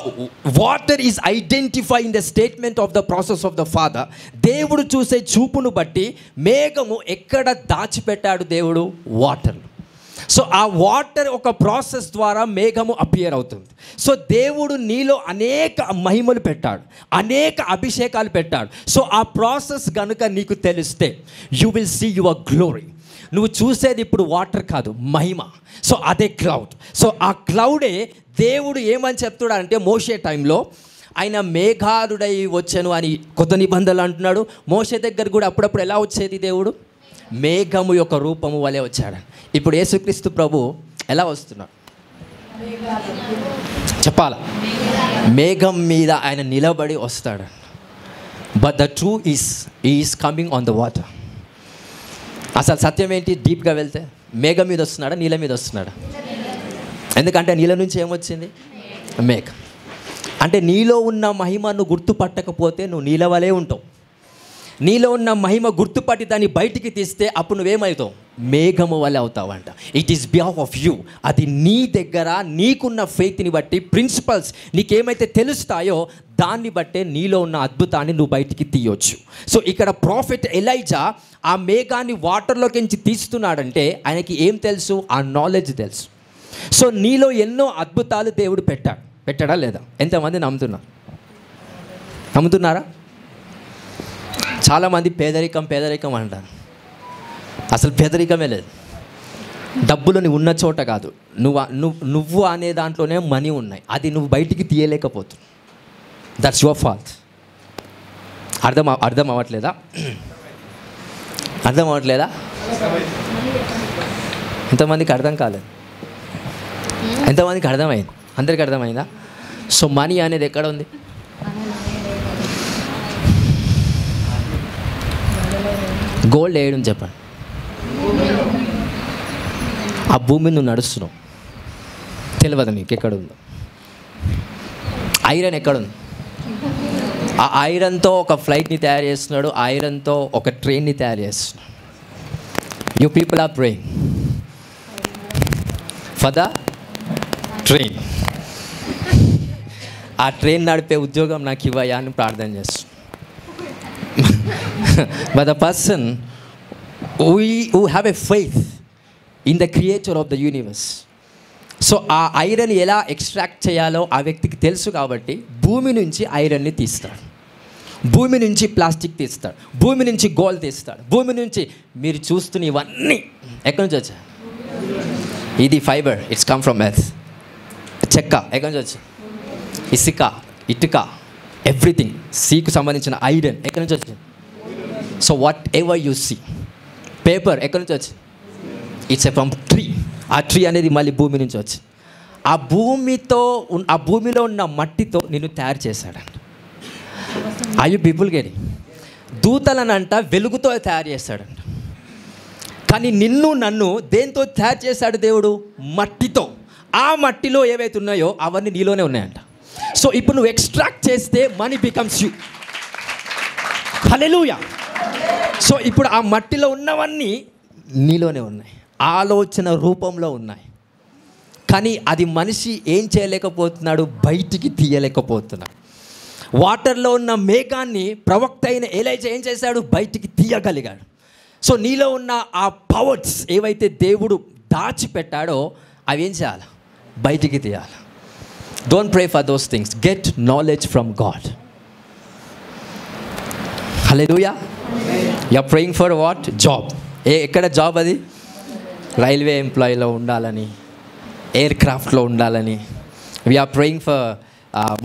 water is identifying the statement of the process of the father. దేవుడు చూసే చూపును బట్టి మేఘము ఎక్కడ దాచిపెట్టాడు దేవుడు? వాటర్లో. సో ఆ వాటర్ ఒక ప్రాసెస్ ద్వారా మేఘము అపియర్ అవుతుంది. సో దేవుడు నీలో అనేక మహిమలు పెట్టాడు, అనేక అభిషేకాలు పెట్టాడు. సో ఆ ప్రాసెస్ కనుక నీకు తెలిస్తే you will see your glory. నువ్వు చూసేది ఇప్పుడు వాటర్ కాదు, మహిమ. సో అదే క్లౌడ్. సో ఆ క్లౌడే దేవుడు ఏమని చెప్తున్నాడంటే మోషే టైంలో ఆయన మేఘారుడై వచ్చాను అని కొత్త నిబంధనలు అంటున్నాడు. మోషే దగ్గర కూడా అప్పుడప్పుడు ఎలా వచ్చేది? దేవుడు మేఘము యొక్క రూపము వలె వచ్చాడు. ఇప్పుడు యేసుక్రీస్తు ప్రభు ఎలా వస్తున్నాడు చెప్పాలా? మేఘం మీద ఆయన నిలబడి వస్తాడు. But the true is coming on the water. అసలు సత్యం ఏంటి? డీప్గా వెళ్తే మేఘం మీద వస్తున్నాడా, నీళ్ళ మీద వస్తున్నాడా? ఎందుకంటే నీళ్ళ నుంచి ఏమొచ్చింది? మేఘ. అంటే నీలో ఉన్న మహిమను గుర్తుపట్టకపోతే నువ్వు నీళ్ళ వలే ఉంటావు. నీలో ఉన్న మహిమ గుర్తుపట్టి దాన్ని బయటికి తీస్తే అప్పుడు నువ్వేమవుతావు? మేఘము వలె అవుతావంట. It is behalf of you. అది నీ దగ్గర నీకున్న ఫెయిత్ని బట్టి, ప్రిన్సిపల్స్ నీకేమైతే తెలుస్తాయో దాన్ని బట్టే నీలో ఉన్న అద్భుతాన్ని నువ్వు బయటికి తీయొచ్చు. సో ఇక్కడ ప్రాఫెట్ ఎలైజా ఆ మేఘాన్ని వాటర్లోకి నుంచి తీస్తున్నాడంటే ఆయనకి ఏం తెలుసు? ఆ నాలెడ్జ్ తెలుసు. సో నీలో ఎన్నో అద్భుతాలు దేవుడు పెట్టాడా లేదా? ఎంతమంది నమ్ముతున్నారా? చాలామంది పేదరికం అంటారు. అసలు పేదరికమే లేదు. డబ్బులు నువ్వు ఉన్న చోట కాదు, నువ్వు అనే దాంట్లోనే మనీ ఉన్నాయి. అది నువ్వు బయటికి తీయలేకపోతున్నావు. That's your fault. అర్థం అవ్వట్లేదా? ఎంతమందికి అర్థం కాలేదు? ఎంతమందికి అర్థమైంది? అందరికీ అర్థమైందా? సో మనీ అనేది ఎక్కడ ఉంది? గోల్డ్ వేయడం చెప్పండి. ఆ భూమి నువ్వు నడుస్తున్నావు, తెలియదు మీకు ఎక్కడుందో. ఐరన్ ఎక్కడుంది? ఆ ఐరన్తో ఒక ఫ్లైట్ని తయారు చేస్తున్నాడు, ఐరన్తో ఒక ట్రైన్ని తయారు చేస్తున్నాడు. You people are praying for the train. ఆ ట్రైన్ నడిపే ఉద్యోగం నాకు ఇవ్వయా అని ప్రార్థన చేస్తున్నాను. But the person who have a faith in the creator of the universe. So ఆ ఐరన్ ఎలా ఎక్స్ట్రాక్ట్ చేయాలో ఆ వ్యక్తికి తెలుసు కాబట్టి భూమి నుంచి ఐరన్ని తీస్తాడు, భూమి నుంచి ప్లాస్టిక్ తీస్తాడు, భూమి నుంచి గోల్డ్ తీస్తాడు, భూమి నుంచి మీరు చూస్తున్న ఇవన్నీ ఎక్కడి నుంచి వచ్చాయి? ఇది fibre, it's come from earth. చెక్క ఎక్కడి నుంచి వచ్చాయి? ఇటుక ఎవ్రీథింగ్. సీకు సంబంధించిన ఐరన్ ఎక్కడి నుంచి వచ్చింది? So whatever you see. Paper ఎక్కడి నుంచి వచ్చింది? It's from tree. ఆ ట్రీ అనేది మళ్ళీ భూమి నుంచి వచ్చి ఆ భూమిలో ఉన్న మట్టితో నిన్ను తయారు చేశాడంట. I you people getting? దూతలనంట వెలుగుతో తయారు చేశాడంట. కానీ నన్ను దేంతో తయారు చేశాడు దేవుడు? మట్టితో. ఆ మట్టిలో ఏవైతే ఉన్నాయో అవన్నీ నీలోనే ఉన్నాయంట. సో ఇప్పుడు నువ్వు ఎక్స్ట్రాక్ట్ చేస్తే money becomes you. Hallelujah. So ఇప్పుడు ఆ మట్టిలో ఉన్నవన్నీ నీలోనే ఉన్నాయి, ఆలోచన రూపంలో ఉన్నాయి. కానీ అది మనిషి ఏం చేయలేకపోతున్నాడు? బయటికి తీయలేకపోతున్నాడు. వాటర్లో ఉన్న మేఘాన్ని ప్రవక్త అయిన ఎలైజా ఏం చేశాడు? బయటికి తీయగలిగాడు. సో నీలో ఉన్న ఆ పవర్స్ ఏవైతే దేవుడు దాచిపెట్టాడో అవి ఏం చేయాలి? బయటికి తీయాలి. Don't pray for those things. Get knowledge from God. Hallelujah. You are praying for what? Job. ఎక్కడ జాబ్? అది రైల్వే ఎంప్లాయీలో ఉండాలని, ఎయిర్ క్రాఫ్ట్లో ఉండాలని. వీఆర్ ప్రేయింగ్ ఫర్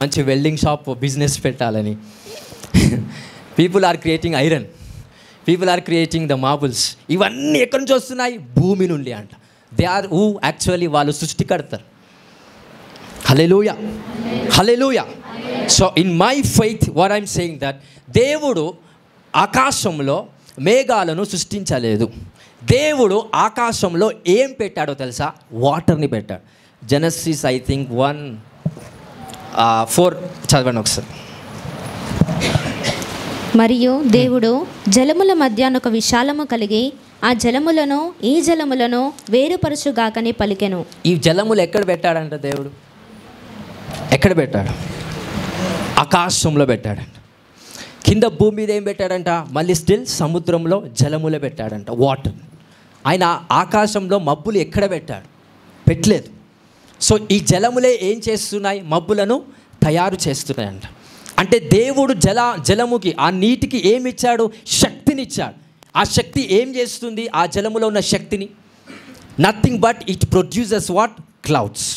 మంచి వెల్డింగ్ షాప్ బిజినెస్ పెట్టాలని. People are creating iron, people are creating the marbles. ఇవన్నీ ఎక్కడి నుంచి వస్తున్నాయి? భూమి నుండి అంట. దే ఆర్ హూ యాక్చువల్లీ వాళ్ళు సృష్టికర్తరు. Hallelujah, hallelujah. So in my faith what I'm saying that దేవుడు ఆకాశంలో మేఘాలను సృష్టించలేదు. దేవుడు ఆకాశంలో ఏం పెట్టాడో తెలుసా? వాటర్ని పెట్టాడు. జెనసిస్ ఐ థింక్ 1:4 చదవండి ఒకసారి. మరియు దేవుడు జలముల మధ్యాన ఒక విశాలము కలిగి ఆ జలములను ఈ జలములను వేరుపరచుగాకని పలికెను. ఈ జలములు ఎక్కడ పెట్టాడంట దేవుడు? ఎక్కడ పెట్టాడు? ఆకాశంలో పెట్టాడంట. కింద భూమి మీద ఏం పెట్టాడంట? మళ్ళీ స్టిల్ సముద్రంలో జలములు పెట్టాడంట, వాటర్. ఆయన ఆకాశంలో మబ్బులు ఎక్కడ పెట్టాడు? పెట్టలేదు. సో ఈ జలములే ఏం చేస్తున్నాయి? మబ్బులను తయారు చేస్తున్నాయంట. అంటే దేవుడు జలముకి ఆ నీటికి ఏమి ఇచ్చాడు? శక్తిని ఇచ్చాడు. ఆ శక్తి ఏం చేస్తుంది? ఆ జలములో ఉన్న శక్తిని nothing but it produces what? Clouds.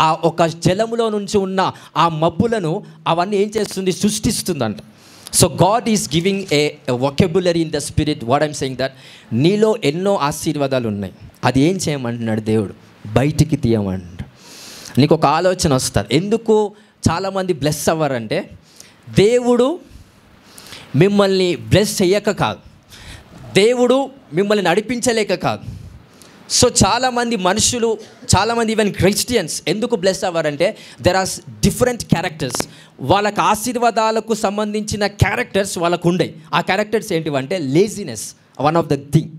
ఆ ఒక జలములో నుంచి ఉన్న ఆ మబ్బులను అవన్నీ ఏం చేస్తుంది? సృష్టిస్తుందంట. So God is giving a vocabulary in the spirit. What I'm saying that నీలో ఎన్నో ఆశీర్వాదాలు ఉన్నాయి. అది ఏం చేయమంటున్నాడు దేవుడు? బయటికి తీయమంటాడు. నీకు ఒక ఆలోచన వస్తుంది. ఎందుకు చాలామంది బ్లెస్ అవ్వరంటే దేవుడు మిమ్మల్ని బ్లెస్ చెయ్యక కాదు, దేవుడు మిమ్మల్ని నడిపించలేక కాదు. సో చాలామంది మనుషులు, చాలామంది ఈవెన్ క్రిస్టియన్స్ ఎందుకు బ్లెస్ అవ్వారంటే దెర్ ఆర్ డిఫరెంట్ క్యారెక్టర్స్. వాళ్ళకి ఆశీర్వాదాలకు సంబంధించిన క్యారెక్టర్స్ వాళ్ళకు ఉండే. ఆ క్యారెక్టర్స్ ఏంటివంటే laziness one of the thing.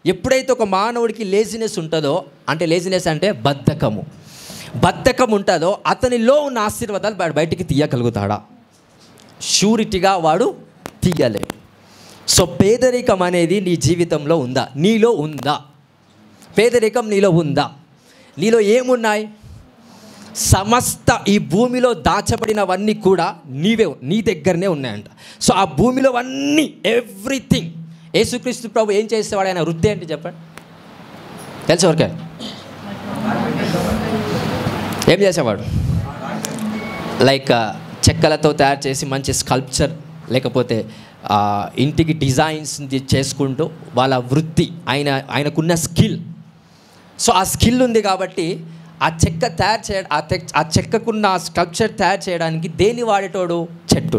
ఎప్పుడైతే ఒక మానవుడికి లేజినెస్ ఉంటుందో, అంటే లేజినెస్ అంటే బద్ధకం ఉంటుందో, అతనిలో ఉన్న ఆశీర్వాదాలు బయటికి తీయగలుగుతాడా? షూరిటీగా వాడు తీయలేడు. సో పేదరికం అనేది నీ జీవితంలో ఉందా? నీలో ఉందా? పేదరికం నీలో ఉందా? నీలో ఏమున్నాయి? సమస్త ఈ భూమిలో దాచబడినవన్నీ కూడా నీ దగ్గరనే ఉన్నాయంట. సో ఆ భూమిలో అన్నీ, ఎవ్రీథింగ్. యేసుక్రీస్తు ప్రభు ఏం చేసేవాడు? ఆయన వృత్తి ఏంటి చెప్పండి? తెలుసు ఎవరికే? ఏం చేసేవాడు? లైక్ చెక్కలతో తయారు చేసి మంచి స్కల్ప్చర్, లేకపోతే ఇంటికి డిజైన్స్ చేసుకుంటూ వాళ్ళ వృత్తి, ఆయనకున్న స్కిల్. సో ఆ స్కిల్ ఉంది కాబట్టి ఆ చెక్క తయారు చేయడం, ఆ చెక్కకున్న ఆ స్కల్ప్చర్ తయారు చేయడానికి దేన్ని వాడేటోడు? చెట్టు.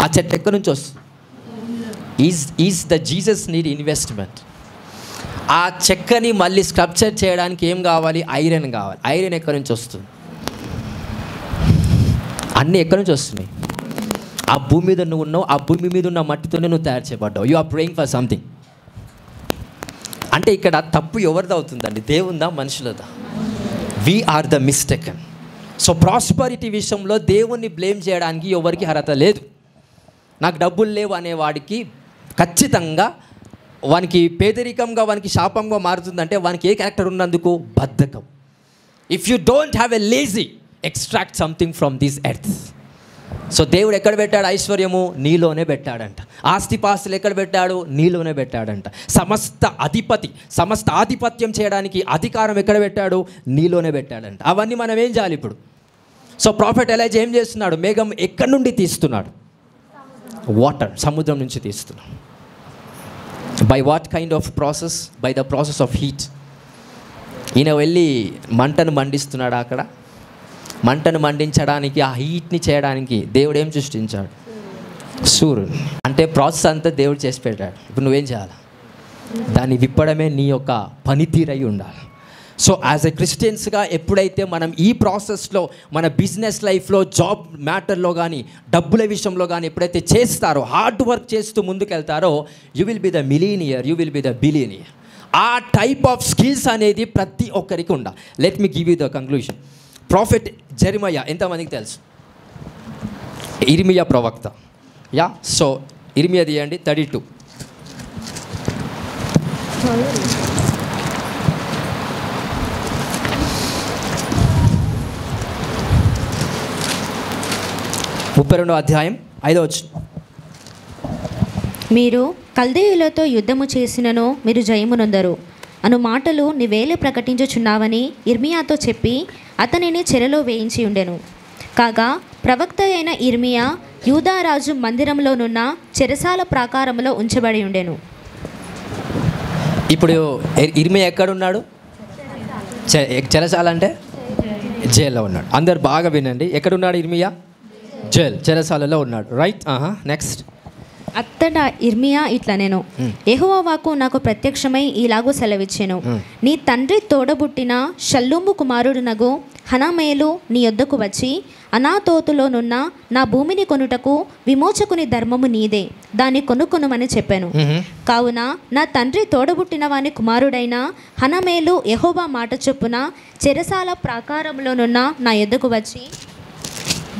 ఆ చెట్టు ఎక్కడి నుంచి వస్తుంది? Is the Jesus need investment. ఆ చెక్కని మళ్ళీ స్కల్ప్చర్ చేయడానికి ఏం కావాలి? ఐరన్ కావాలి. ఐరన్ ఎక్కడి నుంచి వస్తుంది? అన్నీ ఎక్కడి నుంచి వస్తున్నాయి? ఆ భూమి మీద నువ్వు ఉన్నావు, ఆ భూమి మీద ఉన్న మట్టితోనే నువ్వు తయారు చేయబడ్డావు. You are praying for something. అంటే ఇక్కడ తప్పు ఎవరిది అవుతుందండి? దేవుందా, మనుషులదా? We are the mistaken. So prosperity విషయంలో దేవుణ్ణి బ్లేమ్ చేయడానికి ఎవరికి అర్హత లేదు. నాకు డబ్బులు లేవు అనేవాడికి ఖచ్చితంగా వానికి పేదరికంగా, వానికి శాపంగా మారుతుందంటే వానికి ఏ క్యారెక్టర్ ఉన్నందుకు? బద్ధకం. If you don't have a lazy, extract something from this earth. So దేవుడు ఎక్కడ పెట్టాడు ఐశ్వర్యము? నీలోనే పెట్టాడంట. ఆస్తిపాస్తులు ఎక్కడ పెట్టాడు? నీలోనే పెట్టాడంట. సమస్త ఆధిపత్యం చేయడానికి అధికారం ఎక్కడ పెట్టాడు? నీలోనే పెట్టాడంట. అవన్నీ మనం ఏం చేయాలి ఇప్పుడు? సో ప్రాఫెట్ ఎలైజా ఏం చేస్తున్నాడు? మేఘం ఎక్కడి నుండి తీస్తున్నాడు? వాటర్, సముద్రం నుంచి తీస్తున్నాడు. By what kind of process? By the process of heat. ఈయన వెళ్ళి మంటను మండిస్తున్నాడు. అక్కడ మంటను మండించడానికి, ఆ హీట్ని చేయడానికి దేవుడు ఏం సృష్టించాడు? సూర్యుడు. అంటే ప్రాసెస్ అంతా దేవుడు చేసి పెట్టాడు. ఇప్పుడు నువ్వేం చేయాలి? దాన్ని విప్పడమే నీ యొక్క పనితీరై ఉండాలి. సో యాజ్ ఎ క్రిస్టియన్స్గా ఎప్పుడైతే మనం ఈ ప్రాసెస్లో, మన బిజినెస్ లైఫ్లో, జాబ్ మ్యాటర్లో కానీ, డబ్బుల విషయంలో కానీ ఎప్పుడైతే చేస్తారో, హార్డ్ వర్క్ చేస్తూ ముందుకెళ్తారో, you will be the millionaire, you will be the billionaire. ఆ టైప్ ఆఫ్ స్కిల్స్ అనేది ప్రతి ఒక్కరికి ఉండాలి. Let me give you the conclusion. Prophet Jeremiah ఎంతమందికి తెలుసు? ఇర్మియా ప్రవక్త. యా, సో ఇర్మియా తీయండి 32. అధ్యాయం 5వ వచనం. మీరు కల్దీయులతో యుద్ధము చేసినను మీరు జయమునొందరు అను మాటలు నీవేళ ప్రకటించుచున్నావని ఇర్మియాతో చెప్పి అతనిని చెరలో వేయించి ఉండెను. కాగా ప్రవక్త అయిన ఇర్మియా యూదారాజు మందిరంలోనున్న చెరసాల ప్రాకారంలో ఉంచబడి ఉండెను. ఇప్పుడు ఇర్మియా ఎక్కడున్నాడు? చెరసాల అంటే జైల్లో ఉన్నాడు. అందరు బాగా వినండి. ఎక్కడున్నాడు ఇర్మియా? జైల్, చెరసాలలో ఉన్నాడు. రైట్. నెక్స్ట్. అత్తడ ఇర్మియా ఇట్లా నేను యెహోవా వాక్కు నాకు ప్రత్యక్షమై ఇలాగూ సెలవిచ్చెను. నీ తండ్రి తోడబుట్టిన షల్లూము కుమారుడునగు హనమేలు నీ యొద్దకు వచ్చి అనాతోతులోనున్న నా భూమిని కొనుటకు విమోచకుని ధర్మము నీదే, దాన్ని కొనుక్కొనుమని చెప్పాను. కావున నా తండ్రి తోడబుట్టిన వాని కుమారుడైన హనమేలు యెహోవా మాట చొప్పున చెరసాల ప్రాకారంలోనున్న నా యొద్దకు వచ్చి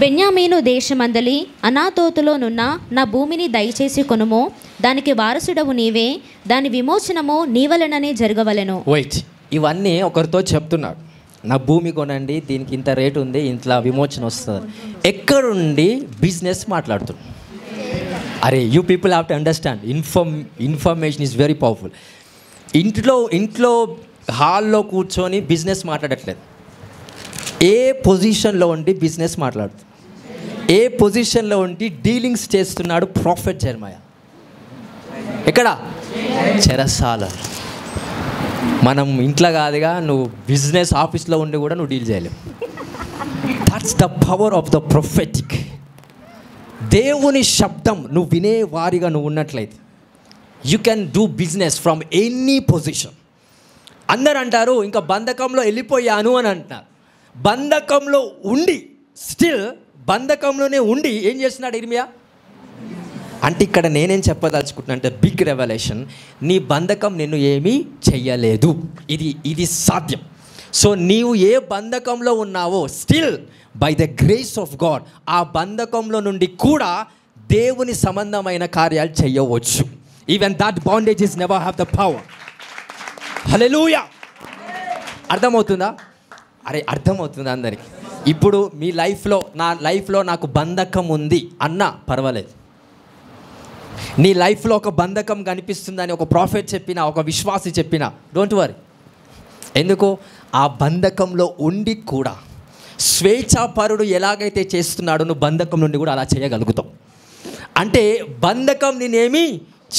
బెన్యామీను దేశమందలి అనాతోతులోనున్న నా భూమిని దయచేసి కొనుము, దానికి వారసుడవు నీవే, దాని విమోచనము నీ వలననే జరగవలెను. వెయిట్, ఇవన్నీ ఒకరితో చెప్తున్నాడు. నా భూమి కొనండి, దీనికి ఇంత రేటు ఉంది, ఇంట్లో విమోచన వస్తుంది. ఎక్కడుండి బిజినెస్ మాట్లాడుతున్నాడు? అరే, you people have to understand, information is very powerful. ఇంట్లో హాల్లో కూర్చొని బిజినెస్ మాట్లాడట్లేదు. ఏ పొజిషన్లో ఉండి బిజినెస్ మాట్లాడుతుంది, ఏ పొజిషన్లో ఉండి డీలింగ్స్ చేస్తున్నాడు ప్రాఫెట్ జెరమయా? ఎక్కడ? చెరసాల. మనం ఇంట్లో కాదుగా, నువ్వు బిజినెస్ ఆఫీస్లో ఉండి కూడా నువ్వు డీల్ చేయలేవు. That's the power of the prophetic. దేవుని శబ్దం నువ్వు వినే వారిగా నువ్వు ఉన్నట్లయితే you can do business from any position. అందరు అంటారు ఇంకా బంధకంలో వెళ్ళిపోయాను అని అంటున్నారు. బంధకంలో ఉండి స్టిల్ బంధకంలోనే ఉండి ఏం చేస్తున్నాడు ఇర్మియా అంటే ఇక్కడ నేనేం చెప్పదలుచుకుంటున్నా అంటే బిగ్ రెవల్యూషన్, నీ బంధకం నిన్ను ఏమీ చెయ్యలేదు. ఇది సాధ్యం. సో నీవు ఏ బంధకంలో ఉన్నావో still by the grace of God ఆ బంధకంలో నుండి కూడా దేవుని సంబంధమైన కార్యాలు చేయవచ్చు. Even that bondage is never have the power. Hallelujah. అర్థమవుతుందా? అర్థమవుతుందా అందరికి? ఇప్పుడు మీ లైఫ్లో నాకు బంధకం ఉంది అన్నా పర్వాలేదు. నీ లైఫ్లో ఒక బంధకం కనిపిస్తుందని ఒక ప్రాఫెట్ చెప్పినా, ఒక విశ్వాసి చెప్పినా, డోంట్ వరీ. ఎందుకు? ఆ బంధకంలో ఉండి కూడా స్వేచ్ఛాపరుడు ఎలాగైతే చేస్తున్నాడో నువ్వు బంధకం నుండి కూడా అలా చేయగలుగుతావు. అంటే బంధకం నేనేమీ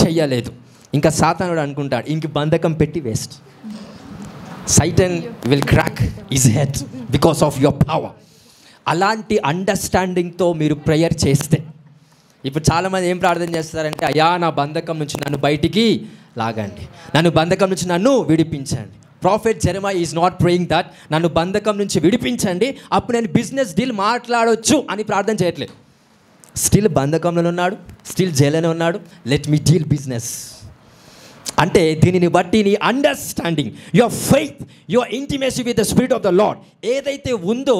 చెయ్యలేదు. ఇంకా సాతానుడు అనుకుంటాడు ఇంక బంధకం పెట్టి waste. Satan will crack his head because of your power. అలాంటి అండర్స్టాండింగ్తో మీరు ప్రేయర్ చేస్తే, ఇప్పుడు చాలామంది ఏం ప్రార్థన చేస్తారంటే, అయ్యా నా బంధకం నుంచి నన్ను బయటికి లాగండి, నన్ను బంధకం నుంచి నన్ను విడిపించండి. Prophet Jeremiah is not praying that నన్ను బంధకం నుంచి విడిపించండి అప్పుడు నేను బిజినెస్ డీల్ మాట్లాడవచ్చు అని ప్రార్థన చేయట్లేదు. స్టిల్ బంధకంలోనే ఉన్నాడు, స్టిల్ జైల్లోనే ఉన్నాడు. లెట్ మీ డీల్ బిజినెస్ అంటే దీనిని బట్టి నీ understanding, your faith, your intimacy with the spirit of the lord ఏదైతే ఉందో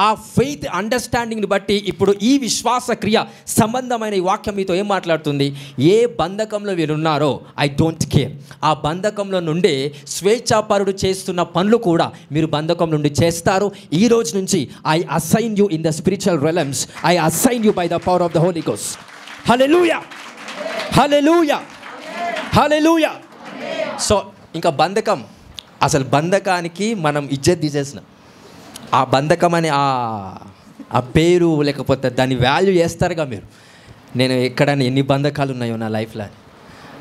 ఆ ఫెయిత్ అండర్స్టాండింగ్ని బట్టి ఇప్పుడు ఈ విశ్వాస క్రియ సంబంధమైన ఈ వాక్యం మీతో ఏం మాట్లాడుతుంది? ఏ బంధకంలో మీరు ఉన్నారో ఐ డోంట్ కేర్, ఆ బంధకంలో నుండి స్వేచ్ఛాపరుడు చేస్తున్న పనులు కూడా మీరు బంధకం నుండి చేస్తారు. ఈ రోజు నుంచి I assign you in the spiritual realms, I assign you by the power of the holy ghost. Hallelujah, hallelujah, hallelujah. So ఇంకా బంధకం, అసలు బంధకానికి మనం ఇజ్జత్ తీసేసినాం. ఆ బంధకం అని ఆ పేరు లేకపోతే దాని వాల్యూ చేస్తారుగా మీరు. నేను ఎక్కడైనా ఎన్ని బంధకాలు ఉన్నాయో నా లైఫ్లో,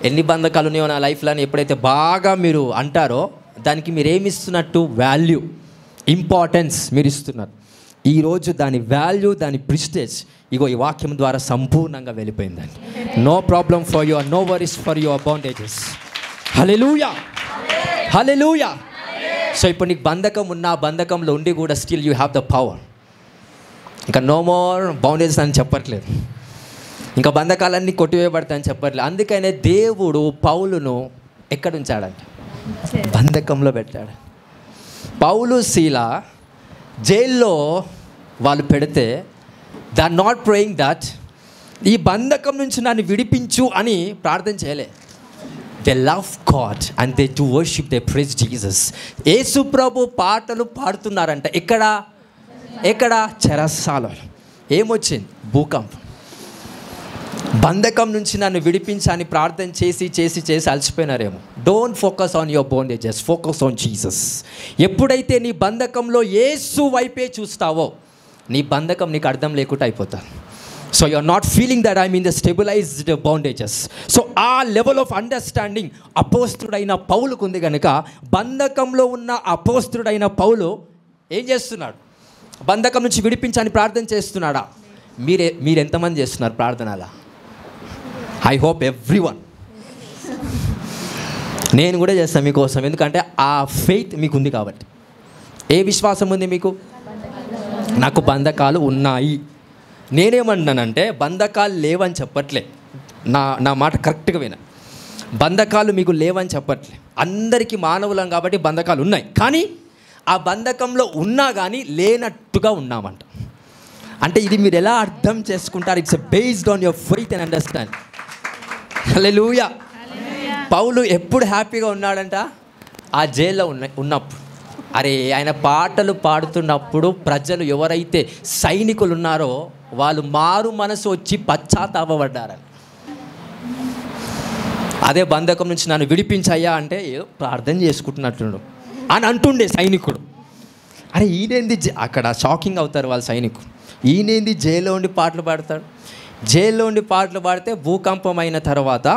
ఎన్ని బంధకాలు ఉన్నాయో నా లైఫ్లో అని ఎప్పుడైతే బాగా మీరు అంటారో దానికి మీరు ఏమి ఇస్తున్నట్టు? వాల్యూ, ఇంపార్టెన్స్ మీరు ఇస్తున్నారు. ఈరోజు దాని వాల్యూ, దాని ప్రిస్టేజ్ ఇగో ఈ వాక్యం ద్వారా సంపూర్ణంగా వెళ్ళిపోయిందండి. No problem for your, no worries for your bondages. Hallelujah, hallelujah. So ఇప్పుడు నీకు బంధకం ఉన్న బంధకంలో ఉండి కూడా still you have the power. ఇంకా నో మోర్ బౌండేజెస్ అని చెప్పట్లేదు, ఇంకా బంధకాలన్నీ కొట్టివేయబడతాయని చెప్పట్లేదు. అందుకనే దేవుడు పౌలును ఎక్కడ ఉంచాడంట? బంధకంలో పెట్టాడు. పౌలు శీల జైల్లో వాళ్ళు పెడితే they are not praying that ఈ బంధకం నుంచి నన్ను విడిపించు అని ప్రార్థన చేయలే. They love God and they do worship, they praise Jesus. Yesu ప్రభు పాటలు పాడుతున్నారంట. ఎక్కడ? చెరసాలలో. ఏమొచ్చింది? భూకంపం. బంధకం నుంచి నన్ను విడిపించని ప్రార్థన చేసి అలసిపోయినారేమో. Don't focus on your bondages, focus on Jesus. ఎప్పుడైతే నీ బంధకంలో యేసు వైపే చూస్తావో నీ బంధకం నీకు అర్థం లేకుండా అయిపోతారు. So you are not feeling that I mean the stabilised bandages. So ఆ లెవెల్ ఆఫ్ అండర్స్టాండింగ్ అపోస్తుడైన పౌలుకు ఉంది కనుక బంధకంలో ఉన్న అపోస్తుడైన పౌలు ఏం చేస్తున్నాడు? బంధకం నుంచి విడిపించని ప్రార్థన చేస్తున్నాడా? మీరు ఎంతమంది చేస్తున్నారు ప్రార్థన అలా? I hope everyone. నేను కూడా చేస్తాను మీకోసం, ఎందుకంటే ఆ ఫెయిత్ మీకు ఉంది కాబట్టి. ఏ విశ్వాసం ఉంది మీకు? నాకు బంధకాలు ఉన్నాయి. నేనేమన్నానంటే బంధకాలు లేవని చెప్పట్లే, నా మాట కరెక్ట్గా విన. బంధకాలు మీకు లేవని చెప్పట్లే. అందరికీ మానవులం కాబట్టి బంధకాలు ఉన్నాయి, కానీ ఆ బంధకంలో ఉన్నా కానీ లేనట్టుగా ఉన్నామంట. అంటే ఇది మీరు ఎలా అర్థం చేసుకుంటారు? It's based on your faith and understand. Hallelujah. పౌలు ఎప్పుడు హ్యాపీగా ఉన్నాడంట? ఆ జైల్లో ఉన్నప్పుడు. అరే ఆయన పాటలు పాడుతున్నప్పుడు ప్రజలు ఎవరైతే సైనికులు ఉన్నారో వాళ్ళు మారు మనసు వచ్చి పశ్చాత్తాపపడ్డారని. అదే బంధకం నుంచి నన్ను విడిపించయ్యా అంటే ఏదో ప్రార్థన చేసుకుంటున్నట్టు అని అంటుండే సైనికుడు. అరే ఈయనేంది, అక్కడ షాకింగ్ అవుతారు వాళ్ళ సైనికులు. ఈయనేంది జైల్లో ఉండి పాటలు పాడతాడు? జైల్లో ఉండి పాటలు పాడితే భూకంపం అయిన తర్వాత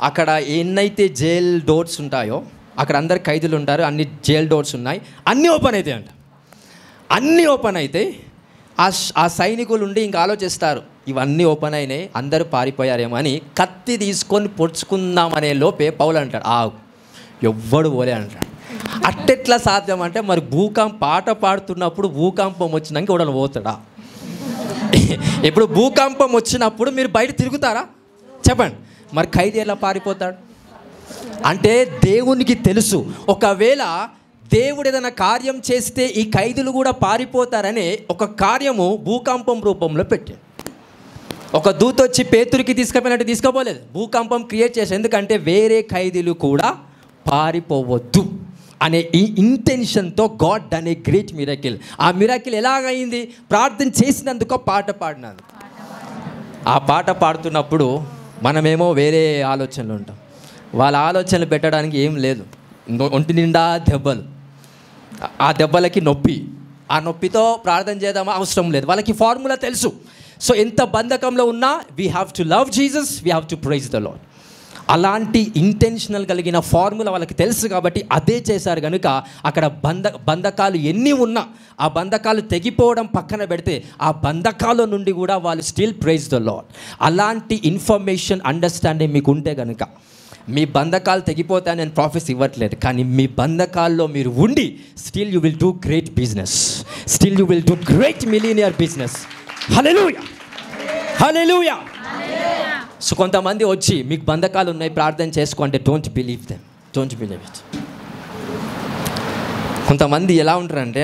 అక్కడ ఎన్నైతే జైల్ డోర్స్ ఉంటాయో అక్కడ అందరు ఖైదీలు ఉంటారు, అన్ని జైల్ డోర్స్ ఉన్నాయి, అన్నీ ఓపెన్ అవుతాయి అంట. అన్నీ ఓపెన్ అయితే ఆ సైనికులు ఉండి ఇంకా ఆలోచిస్తారు ఇవన్నీ ఓపెన్ అయినాయి, అందరూ పారిపోయారేమో అని కత్తి తీసుకొని పొడుచుకుందామనే లోపే పౌలు అంటాడు, ఎవ్వడు పోలే అంటాడు. అట్టెట్లా సాధ్యం అంటే మరి పాట పాడుతున్నప్పుడు భూకంపం వచ్చినాక ఎవడన్నా పోతాడా? ఇప్పుడు భూకంపం వచ్చినప్పుడు మీరు బయట తిరుగుతారా చెప్పండి? మరి ఖైదీ ఎలా పారిపోతాడు? అంటే దేవునికి తెలుసు, ఒకవేళ దేవుడు ఏదైనా కార్యం చేస్తే ఈ ఖైదీలు కూడా పారిపోతారనే ఒక కార్యము భూకంపం రూపంలో పెట్టాడు. ఒక దూత వచ్చి పేతురికి తీసుకుపోయినట్టు తీసుకుపోలేదు, భూకంపం క్రియేట్ చేసి, ఎందుకంటే వేరే ఖైదీలు కూడా పారిపోవద్దు అనే ఈ ఇంటెన్షన్తో God done a great miracle. ఆ మిరకిల్ ఎలాగైంది? ప్రార్థన చేసినందుకు పాట పాడినందుకు. ఆ పాట పాడుతున్నప్పుడు మనమేమో వేరే ఆలోచనలు ఉంటాం, వాళ్ళ ఆలోచనలు పెట్టడానికి ఏం లేదు, ఒంటి నిండా దెబ్బలు, ఆ దెబ్బలకి నొప్పి, ఆ నొప్పితో ప్రార్థన చేద్దామా అవసరం లేదు, వాళ్ళకి ఫార్ములా తెలుసు. సో ఎంత బంధకంలో ఉన్నా we have to love Jesus, we have to praise the lord. అలాంటి ఇంటెన్షనల్ కలిగిన ఫార్ములా వాళ్ళకి తెలుసు కాబట్టి అదే చేశారు. కనుక అక్కడ బంధకాలు ఎన్ని ఉన్నా ఆ బంధకాలు తెగిపోవడం పక్కన పెడితే ఆ బంధకాల నుండి కూడా వాళ్ళు స్టిల్ ప్రైజ్ ద లార్డ్. అలాంటి ఇన్ఫర్మేషన్ అండర్స్టాండింగ్ మీకు ఉంటే కనుక మీ బంధకాలు తెగిపోతాయని నేను ప్రాఫెస్ ఇవ్వట్లేదు, కానీ మీ బంధకాల్లో మీరు ఉండి still you will do great business, still you will do great millionaire business. Hallelujah, hallelujah. So కొంతమంది వచ్చి మీకు బంధకాలు ఉన్నాయి ప్రార్థన చేసుకో అంటే don't believe them, don't believe it. కొంతమంది ఎలా ఉంటారంటే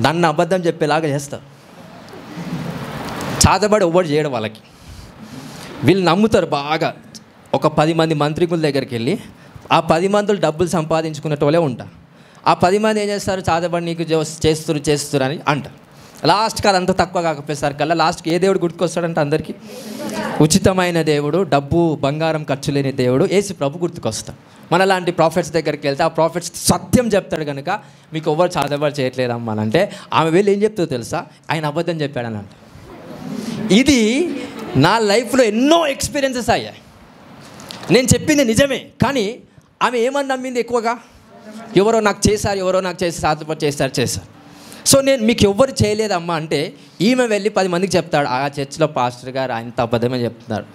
నన్ను అబద్ధం చెప్పేలాగా చేస్తారు, చాదబడి ఎవ్వడు చేయడం వాళ్ళకి. వీళ్ళు నమ్ముతారు బాగా. ఒక 10 మంది మంత్రికుల దగ్గరికి వెళ్ళి ఆ 10 మందులు డబ్బులు సంపాదించుకునేట వాళ్ళే ఉంటారు. ఆ 10 మంది ఏం చేస్తారు? చాదబడి నీకు చేస్తురు అని అంటారు. లాస్ట్కి అదంతా తక్కువ కాకపోయేసరికి కల్లా లాస్ట్కి ఏ దేవుడు గుర్తుకొస్తాడంటే అందరికీ ఉచితమైన దేవుడు, డబ్బు బంగారం ఖర్చు లేని దేవుడు యేసు ప్రభు గుర్తుకొస్తాడు. మనలాంటి ప్రాఫిట్స్ దగ్గరికి వెళ్తే ఆ ప్రాఫిట్స్ సత్యం చెప్తాడు కనుక మీకు ఎవరు చాదబడి చేయట్లేదమ్మా అని అంటే ఆమె వెళ్ళి ఏం చెప్తుందో తెలుసా? ఆయన అబద్ధం చెప్పాడని అంట. ఇది నా లైఫ్లో ఎన్నో ఎక్స్పీరియన్సెస్ అయ్యాయి. నేను చెప్పింది నిజమే, కానీ ఆమె ఏమని నమ్మింది ఎక్కువగా? ఎవరో నాకు చేసి సాధపడి చేశారు. సో నేను మీకు ఎవ్వరు చేయలేదమ్మా అంటే ఈమె వెళ్ళి 10 మందికి చెప్తాడు, ఆ చర్చ్లో పాస్టర్ గారు ఆయన అబద్ధమే చెప్తున్నారు,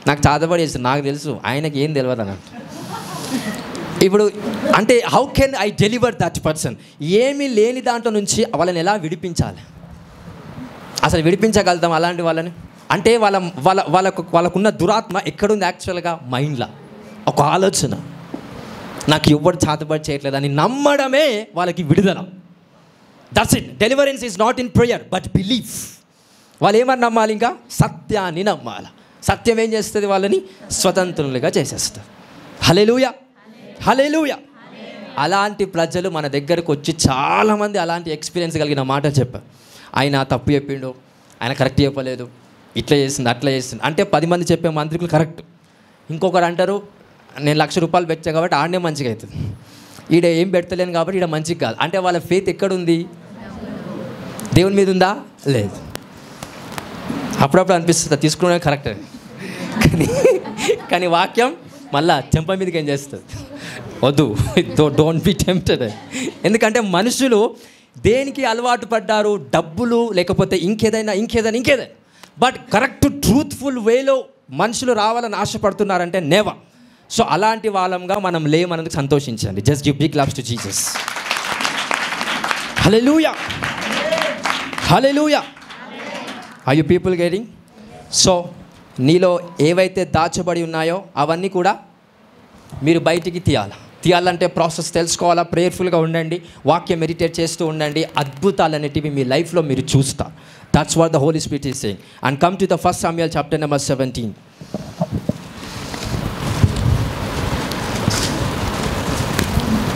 నాకు చాదపడి చేస్తారు, నాకు తెలుసు, ఆయనకి ఏం తెలియదు అని. ఇప్పుడు అంటే how can I deliver that person? ఏమీ లేని దాంట్లో నుంచి వాళ్ళని ఎలా విడిపించాలి? అసలు విడిపించగలుగుతాం అలాంటి వాళ్ళని? అంటే వాళ్ళకున్న దురాత్మ ఎక్కడుంది? యాక్చువల్గా మైండ్లో ఒక ఆలోచన, నాకు ఎవ్వరు చాతబడి చేయట్లేదు అని నమ్మడమే వాళ్ళకి విడుదల. That's it. Deliverance is not in prayer but belief. వాళ్ళు ఏమని నమ్మాలి? ఇంకా సత్యాన్ని నమ్మాలి. సత్యం ఏం చేస్తుంది? వాళ్ళని స్వతంత్రులుగా చేసేస్తారు. హల్లెలూయా, హల్లెలూయా. అలాంటి ప్రజలు మన దగ్గరకు వచ్చి చాలామంది అలాంటి ఎక్స్పీరియన్స్ కలిగిన మాట చెప్పారు. ఆయన తప్పు చెప్పిండు, ఆయన కరెక్ట్ చెప్పలేదు, ఇట్లా చేసింది అట్లా చేసింది అంటే 10 మంది చెప్పే మంత్రికులు కరెక్ట్. ఇంకొకరు అంటారు నేను ₹1,00,000 పెట్టా కాబట్టి ఆడనే మంచిగా అవుతుంది, ఈడ ఏం పెడతలేను కాబట్టి ఈడ మంచిగా కాదు. అంటే వాళ్ళ ఫెయిత్ ఎక్కడుంది? దేవుని మీద ఉందా? లేదు. అప్పుడప్పుడు అనిపిస్తుంది తీసుకునే కరెక్ట్ కానీ వాక్యం మళ్ళా చెంప మీదకి ఏం చేస్తుంది? వద్దు, డోంట్ బి టెంప్టెడ్. ఎందుకంటే మనుషులు దేనికి అలవాటు పడ్డారు? డబ్బులు లేకపోతే ఇంకేదైనా. బట్ కరెక్ట్ ట్రూత్ఫుల్ వేలో మనుషులు రావాలని ఆశపడుతున్నారంటే నెవర్. సో అలాంటి వాళ్ళంగా మనం లేమన్నందుకు సంతోషించండి. Just give big loves to Jesus. Hallelujah, hallelujah. Are you people getting? So నీలో ఏవైతే దాచబడి ఉన్నాయో అవన్నీ కూడా మీరు బయటికి తీయాలంటే ప్రాసెస్ తెలుసుకోవాలా. ప్రేయర్ఫుల్గా ఉండండి, వాక్యం మెడిటేట్ చేస్తూ ఉండండి. అద్భుతాలు అనేటివి మీ లైఫ్లో మీరు చూస్తారు. That's what the holy spirit is saying. And come to the 1 Samuel chapter number 17.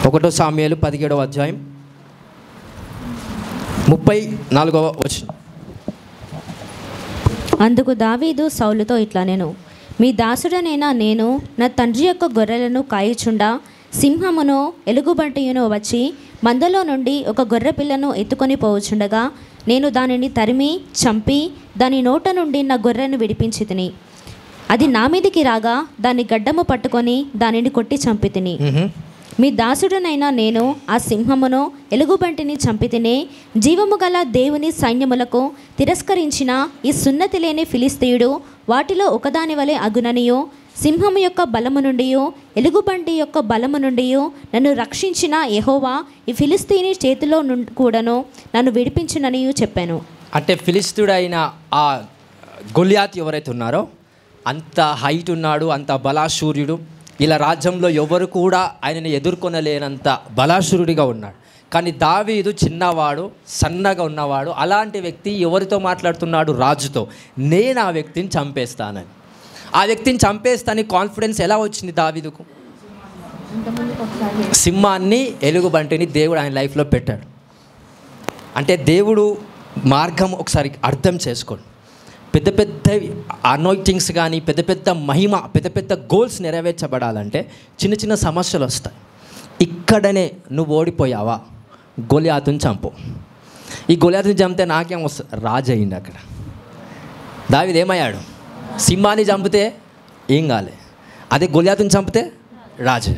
1 Samuel 17వ అధ్యాయం 34వ వచనం. అందుకు దావీదు సౌలుతో ఇట్లా నేను మీ దాసుడనైనా నేను నా తండ్రి యొక్క గొర్రెలను కాయుచుండా సింహమును ఎలుగుబంటియును వచ్చి మందలో నుండి ఒక గొర్రె పిల్లను ఎత్తుకొని పోవచుండగా నేను దానిని తరిమి చంపి దాని నోట నుండి నా గొర్రెను విడిపించి తిని అది నా మీదికి రాగా దాన్ని గడ్డము పట్టుకొని దానిని కొట్టి చంపి తిని మీ దాసుడనైనా నేను ఆ సింహమును ఎలుగుబంటిని చంపితినే, జీవము గల దేవుని సైన్యములకు తిరస్కరించిన ఈ సున్నతి లేని ఫిలిస్తీయుడు వాటిలో ఒకదాని వలె అగుననియో, సింహము యొక్క బలము నుండి ఎలుగుబంటి యొక్క బలము నుండి నన్ను రక్షించిన యెహోవా ఈ ఫిలిస్తీని చేతిలో కూడాను నన్ను విడిపించుననియు చెప్పాను. అంటే ఫిలిస్తీయుడైన ఆ గొలియాత్ ఎవరైతే ఉన్నారో అంత హైట్ ఉన్నాడు, అంత బలాశూర్యుడు, ఇలా రాజ్యంలో ఎవరు కూడా ఆయనని ఎదుర్కొనలేనంత బలాశూరుడిగా ఉన్నాడు. కానీ దావీదు చిన్నవాడు, సన్నగా ఉన్నవాడు. అలాంటి వ్యక్తి ఎవరితో మాట్లాడుతున్నాడు? రాజుతో. నేను ఆ వ్యక్తిని చంపేస్తానని. ఆ వ్యక్తిని చంపేస్తానని కాన్ఫిడెన్స్ ఎలా వచ్చింది దావీదుకు? సింహాన్ని, ఎలుగుబంటిని దేవుడు ఆయన లైఫ్లో పెట్టాడు. అంటే దేవుడు మార్గం ఒకసారి అర్థం చేసుకోండి. పెద్ద పెద్ద అనాయింటింగ్స్ కానీ, పెద్ద పెద్ద మహిమ, పెద్ద పెద్ద గోల్స్ నెరవేర్చబడాలంటే చిన్న చిన్న సమస్యలు వస్తాయి. ఇక్కడనే నువ్వు ఓడిపోయావా, గొలియాతుని చంపు. ఈ గొలియాతుని చంపితే నాకేం వస్తుంది? రాజు అయ్యింది అక్కడ. దావీదు ఏమయ్యాడు? సింహాన్ని చంపితే ఏం కాలే, అదే గొలియాతుని చంపితే రాజు.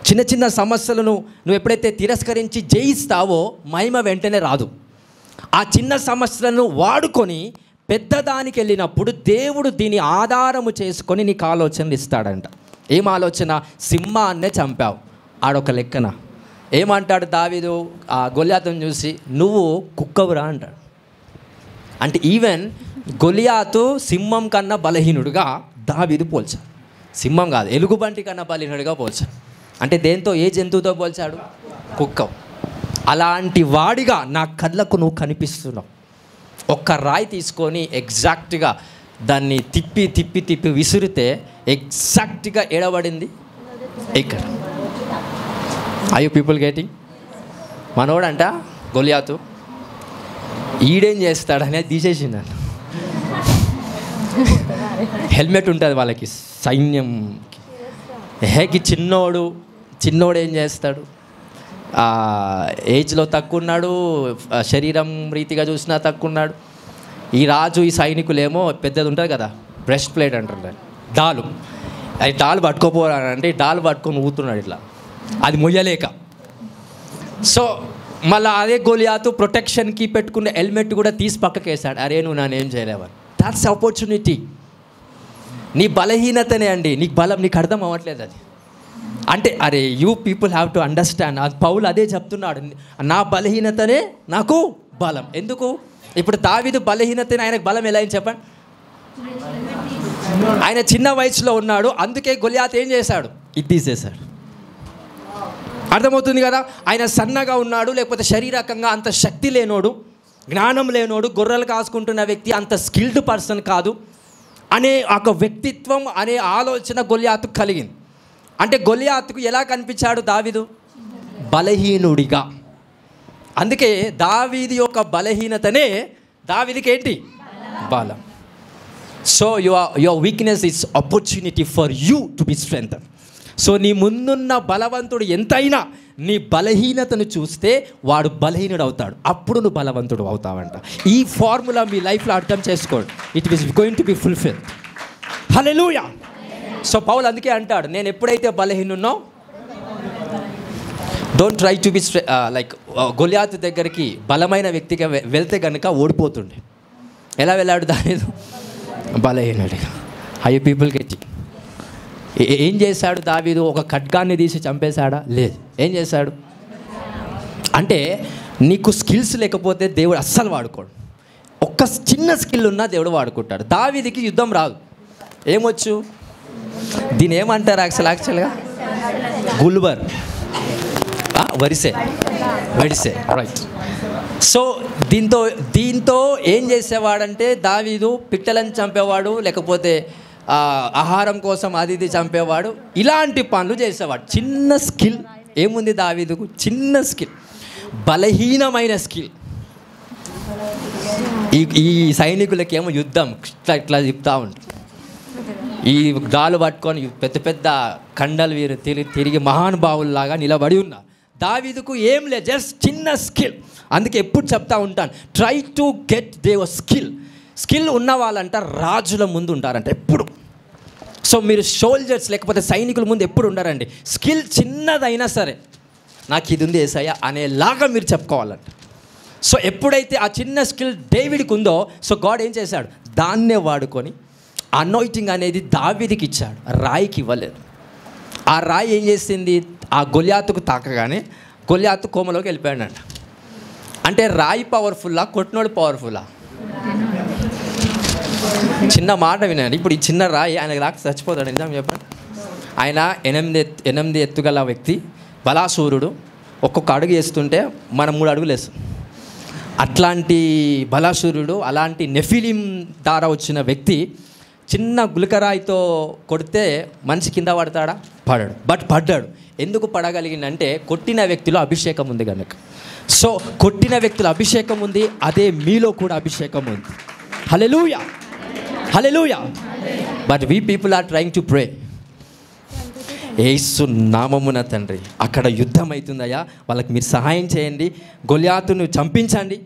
చిన్న చిన్న సమస్యలను నువ్వు ఎప్పుడైతే తిరస్కరించి జయిస్తావో మహిమ వెంటనే రాదు. ఆ చిన్న సమస్యలను వాడుకొని పెద్దదానికి వెళ్ళినప్పుడు దేవుడు దీని ఆధారము చేసుకొని నీకు ఆలోచనలు ఇస్తాడంట. ఏం ఆలోచన? సింహాన్నే చంపావు, ఆడొక లెక్కన. ఏమంటాడు దావీదు ఆ గొలియాతుని చూసి? నువ్వు కుక్కవురా అంటాడు. అంటే ఈవెన్ గొలియాతు సింహం కన్నా బలహీనుడుగా దావీదు పోల్చాడు. సింహం కాదు, ఎలుగుబంటి కన్నా బలహీనుడిగా పోల్చాడు. అంటే దేంతో, ఏ జంతువుతో పోల్చాడు? కుక్క. అలాంటి వాడిగా నా కళ్ళకు నువ్వు కనిపిస్తున్నావు. ఒక్క రాయి తీసుకొని ఎగ్జాక్ట్గా దాన్ని తిప్పి తిప్పి తిప్పి విసిరితే ఎగ్జాక్ట్గా ఎడబడింది ఇక్కడ. I you people getting? మనోడంట గొలియాతు ఈడేం చేస్తాడనేది తీసేసింది. హెల్మెట్ ఉంటుంది వాళ్ళకి, సైన్యంకి. హేకి చిన్నోడు ఏం చేస్తాడు? ఏజ్లో తక్కువ ఉన్నాడు, శరీరం రీతిగా చూసినా తక్కువ ఉన్నాడు. ఈ రాజు, ఈ సైనికులేమో పెద్దది ఉంటుంది కదా, బ్రెస్ట్ ప్లేట్ అంటారు, డాలు. అది డాలు పట్టుకోపోరాడంటే డాలు పట్టుకొని ఊతున్నాడు ఇట్లా, అది మొయ్యలేక. సో మళ్ళీ అదే గొలియాతు ప్రొటెక్షన్కి పెట్టుకున్న హెల్మెట్ కూడా తీసి పక్కకేసాడు. అరే నువ్వు నన్నేం చేయలేవని. That's opportunity. నీ బలహీనతనే అండి నీకు బలం. నీకు అర్థం అవ్వట్లేదు అది. అంటే అరే you people have to understand. పౌలు అదే చెప్తున్నాడు, నా బలహీనతనే నాకు బలం. ఎందుకు? ఇప్పుడు దావీదు బలహీనతనే ఆయనకు బలం ఎలా అని చెప్పండి. ఆయన చిన్న వయసులో ఉన్నాడు, అందుకే గొలియాతు ఏం చేశాడు? ఇది తీసేశాడు. అర్థమవుతుంది కదా? ఆయన సన్నగా ఉన్నాడు, లేకపోతే శారీరకంగా అంత శక్తి లేనోడు, జ్ఞానం లేనోడు, గొర్రెలు కాసుకుంటున్న వ్యక్తి అంత స్కిల్డ్ పర్సన్ కాదు అనే ఒక వ్యక్తిత్వం, అనే ఆలోచన గొలియాతుకు కలిగింది. అంటే గొలియాతుకు ఎలా కనిపించాడు దావీదు? బలహీనుడిగా. అందుకే దావీదు యొక్క బలహీనతనే దావీదుకి ఏంటి? బలం. So your weakness is opportunity for you to be strength. So నీ ముందున్న బలవంతుడు ఎంతైనా నీ బలహీనతను చూస్తే వాడు బలహీనుడు అవుతాడు, అప్పుడు నువ్వు బలవంతుడు అవుతావంట. ఈ ఫార్ములా మీ లైఫ్లో అర్థం చేసుకోండి. It is going to be fulfil. Hallelujah. So పౌలు అందుకే అంటాడు, నేను ఎప్పుడైతే బలహీనున్నో, don't try to be like గొలియాతు దగ్గరికి బలమైన వ్యక్తిగా వెళ్తే కనుక ఓడిపోతుండే. ఎలా వెళ్ళాడు దావీదు? బలహీనుడిగా. Hi people get. ఏం చేశాడు దావీదు? ఒక ఖడ్గాన్ని తీసి చంపేశాడా? లేదు. ఏం చేశాడు అంటే, నీకు స్కిల్స్ లేకపోతే దేవుడు అస్సలు వాడుకోడు. ఒక్క చిన్న స్కిల్ ఉన్నా దేవుడు వాడుకుంటాడు. దావీదుకి యుద్ధం రాదు. ఏమొచ్చు? దీని ఏమంటారు యాక్చువల్గా? గుల్బర్, వరిసే, రైట్. సో దీంతో ఏం చేసేవాడంటే, దావీదు పిట్టలను చంపేవాడు, లేకపోతే ఆహారం కోసం అది ఇది చంపేవాడు, ఇలాంటి పనులు చేసేవాడు. చిన్న స్కిల్ ఏముంది దావీదుకు? చిన్న స్కిల్, బలహీనమైన స్కిల్. ఈ సైనికులకేమో యుద్ధం ఇట్లా చెప్తా ఉంటుంది. ఈ డాలు పట్టుకొని పెద్ద పెద్ద కండలు వీరు తిరిగి మహానుభావుల్లాగా నిలబడి ఉన్నారు. దావీదుకు ఏం లేదు, జస్ట్ చిన్న స్కిల్. అందుకే ఎప్పుడు చెప్తా ఉంటాను, try to get their skill. Skill ఉన్న వాళ్ళంట రాజుల ముందు ఉంటారంట ఎప్పుడు. సో మీరు సోల్జర్స్ లేకపోతే సైనికుల ముందు ఎప్పుడు ఉండరండి. స్కిల్ చిన్నదైనా సరే నాకు ఇది ఉంది యేసయ్య అనేలాగా మీరు చెప్పుకోవాలంట. సో ఎప్పుడైతే ఆ చిన్న స్కిల్ డేవిడ్కి ఉందో, సో గాడ్ ఏం చేశాడు, దాన్నే వాడుకొని అనాయింటింగ్ అనేది దావీదుకి ఇచ్చాడు, రాయికి ఇవ్వలేదు. ఆ రాయి ఏం చేసింది, ఆ గొలియాతుకు తాకగానే గొలియాతు కోమలోకి వెళ్ళిపోయాడంట. అంటే రాయి పవర్ఫుల్లా, కొట్టినోడు పవర్ఫుల్లా? చిన్న మాట వినండి. ఇప్పుడు ఈ చిన్న రాయి ఆయనకు రాక చచ్చిపోతాడు, నిజం చెప్పండి. ఆయన 8 ఎత్తుగల వ్యక్తి, బలాసూరుడు. ఒక్కొక్క అడుగు వేస్తుంటే మనం 3 అడుగులు వేస్తాం. అట్లాంటి బలాసూరుడు, అలాంటి నెఫిలిం ద్వారా వచ్చిన వ్యక్తి చిన్న గులకరాయితో కొడితే మనిషి కింద పడతాడా? పడడు. బట్ పడ్డాడు. ఎందుకు పడగలిగిందంటే కొట్టిన వ్యక్తిలో అభిషేకం ఉంది కనుక. సో కొట్టిన వ్యక్తిలో అభిషేకం ఉంది, అదే మీలో కూడా అభిషేకం ఉంది. Hallelujah, hallelujah. But we people are trying to pray. యేసు నామమున తండ్రి, అక్కడ యుద్ధం అవుతుందయ్యా, వాళ్ళకి మీరు సహాయం చేయండి, గొలియాతును చంపించండి.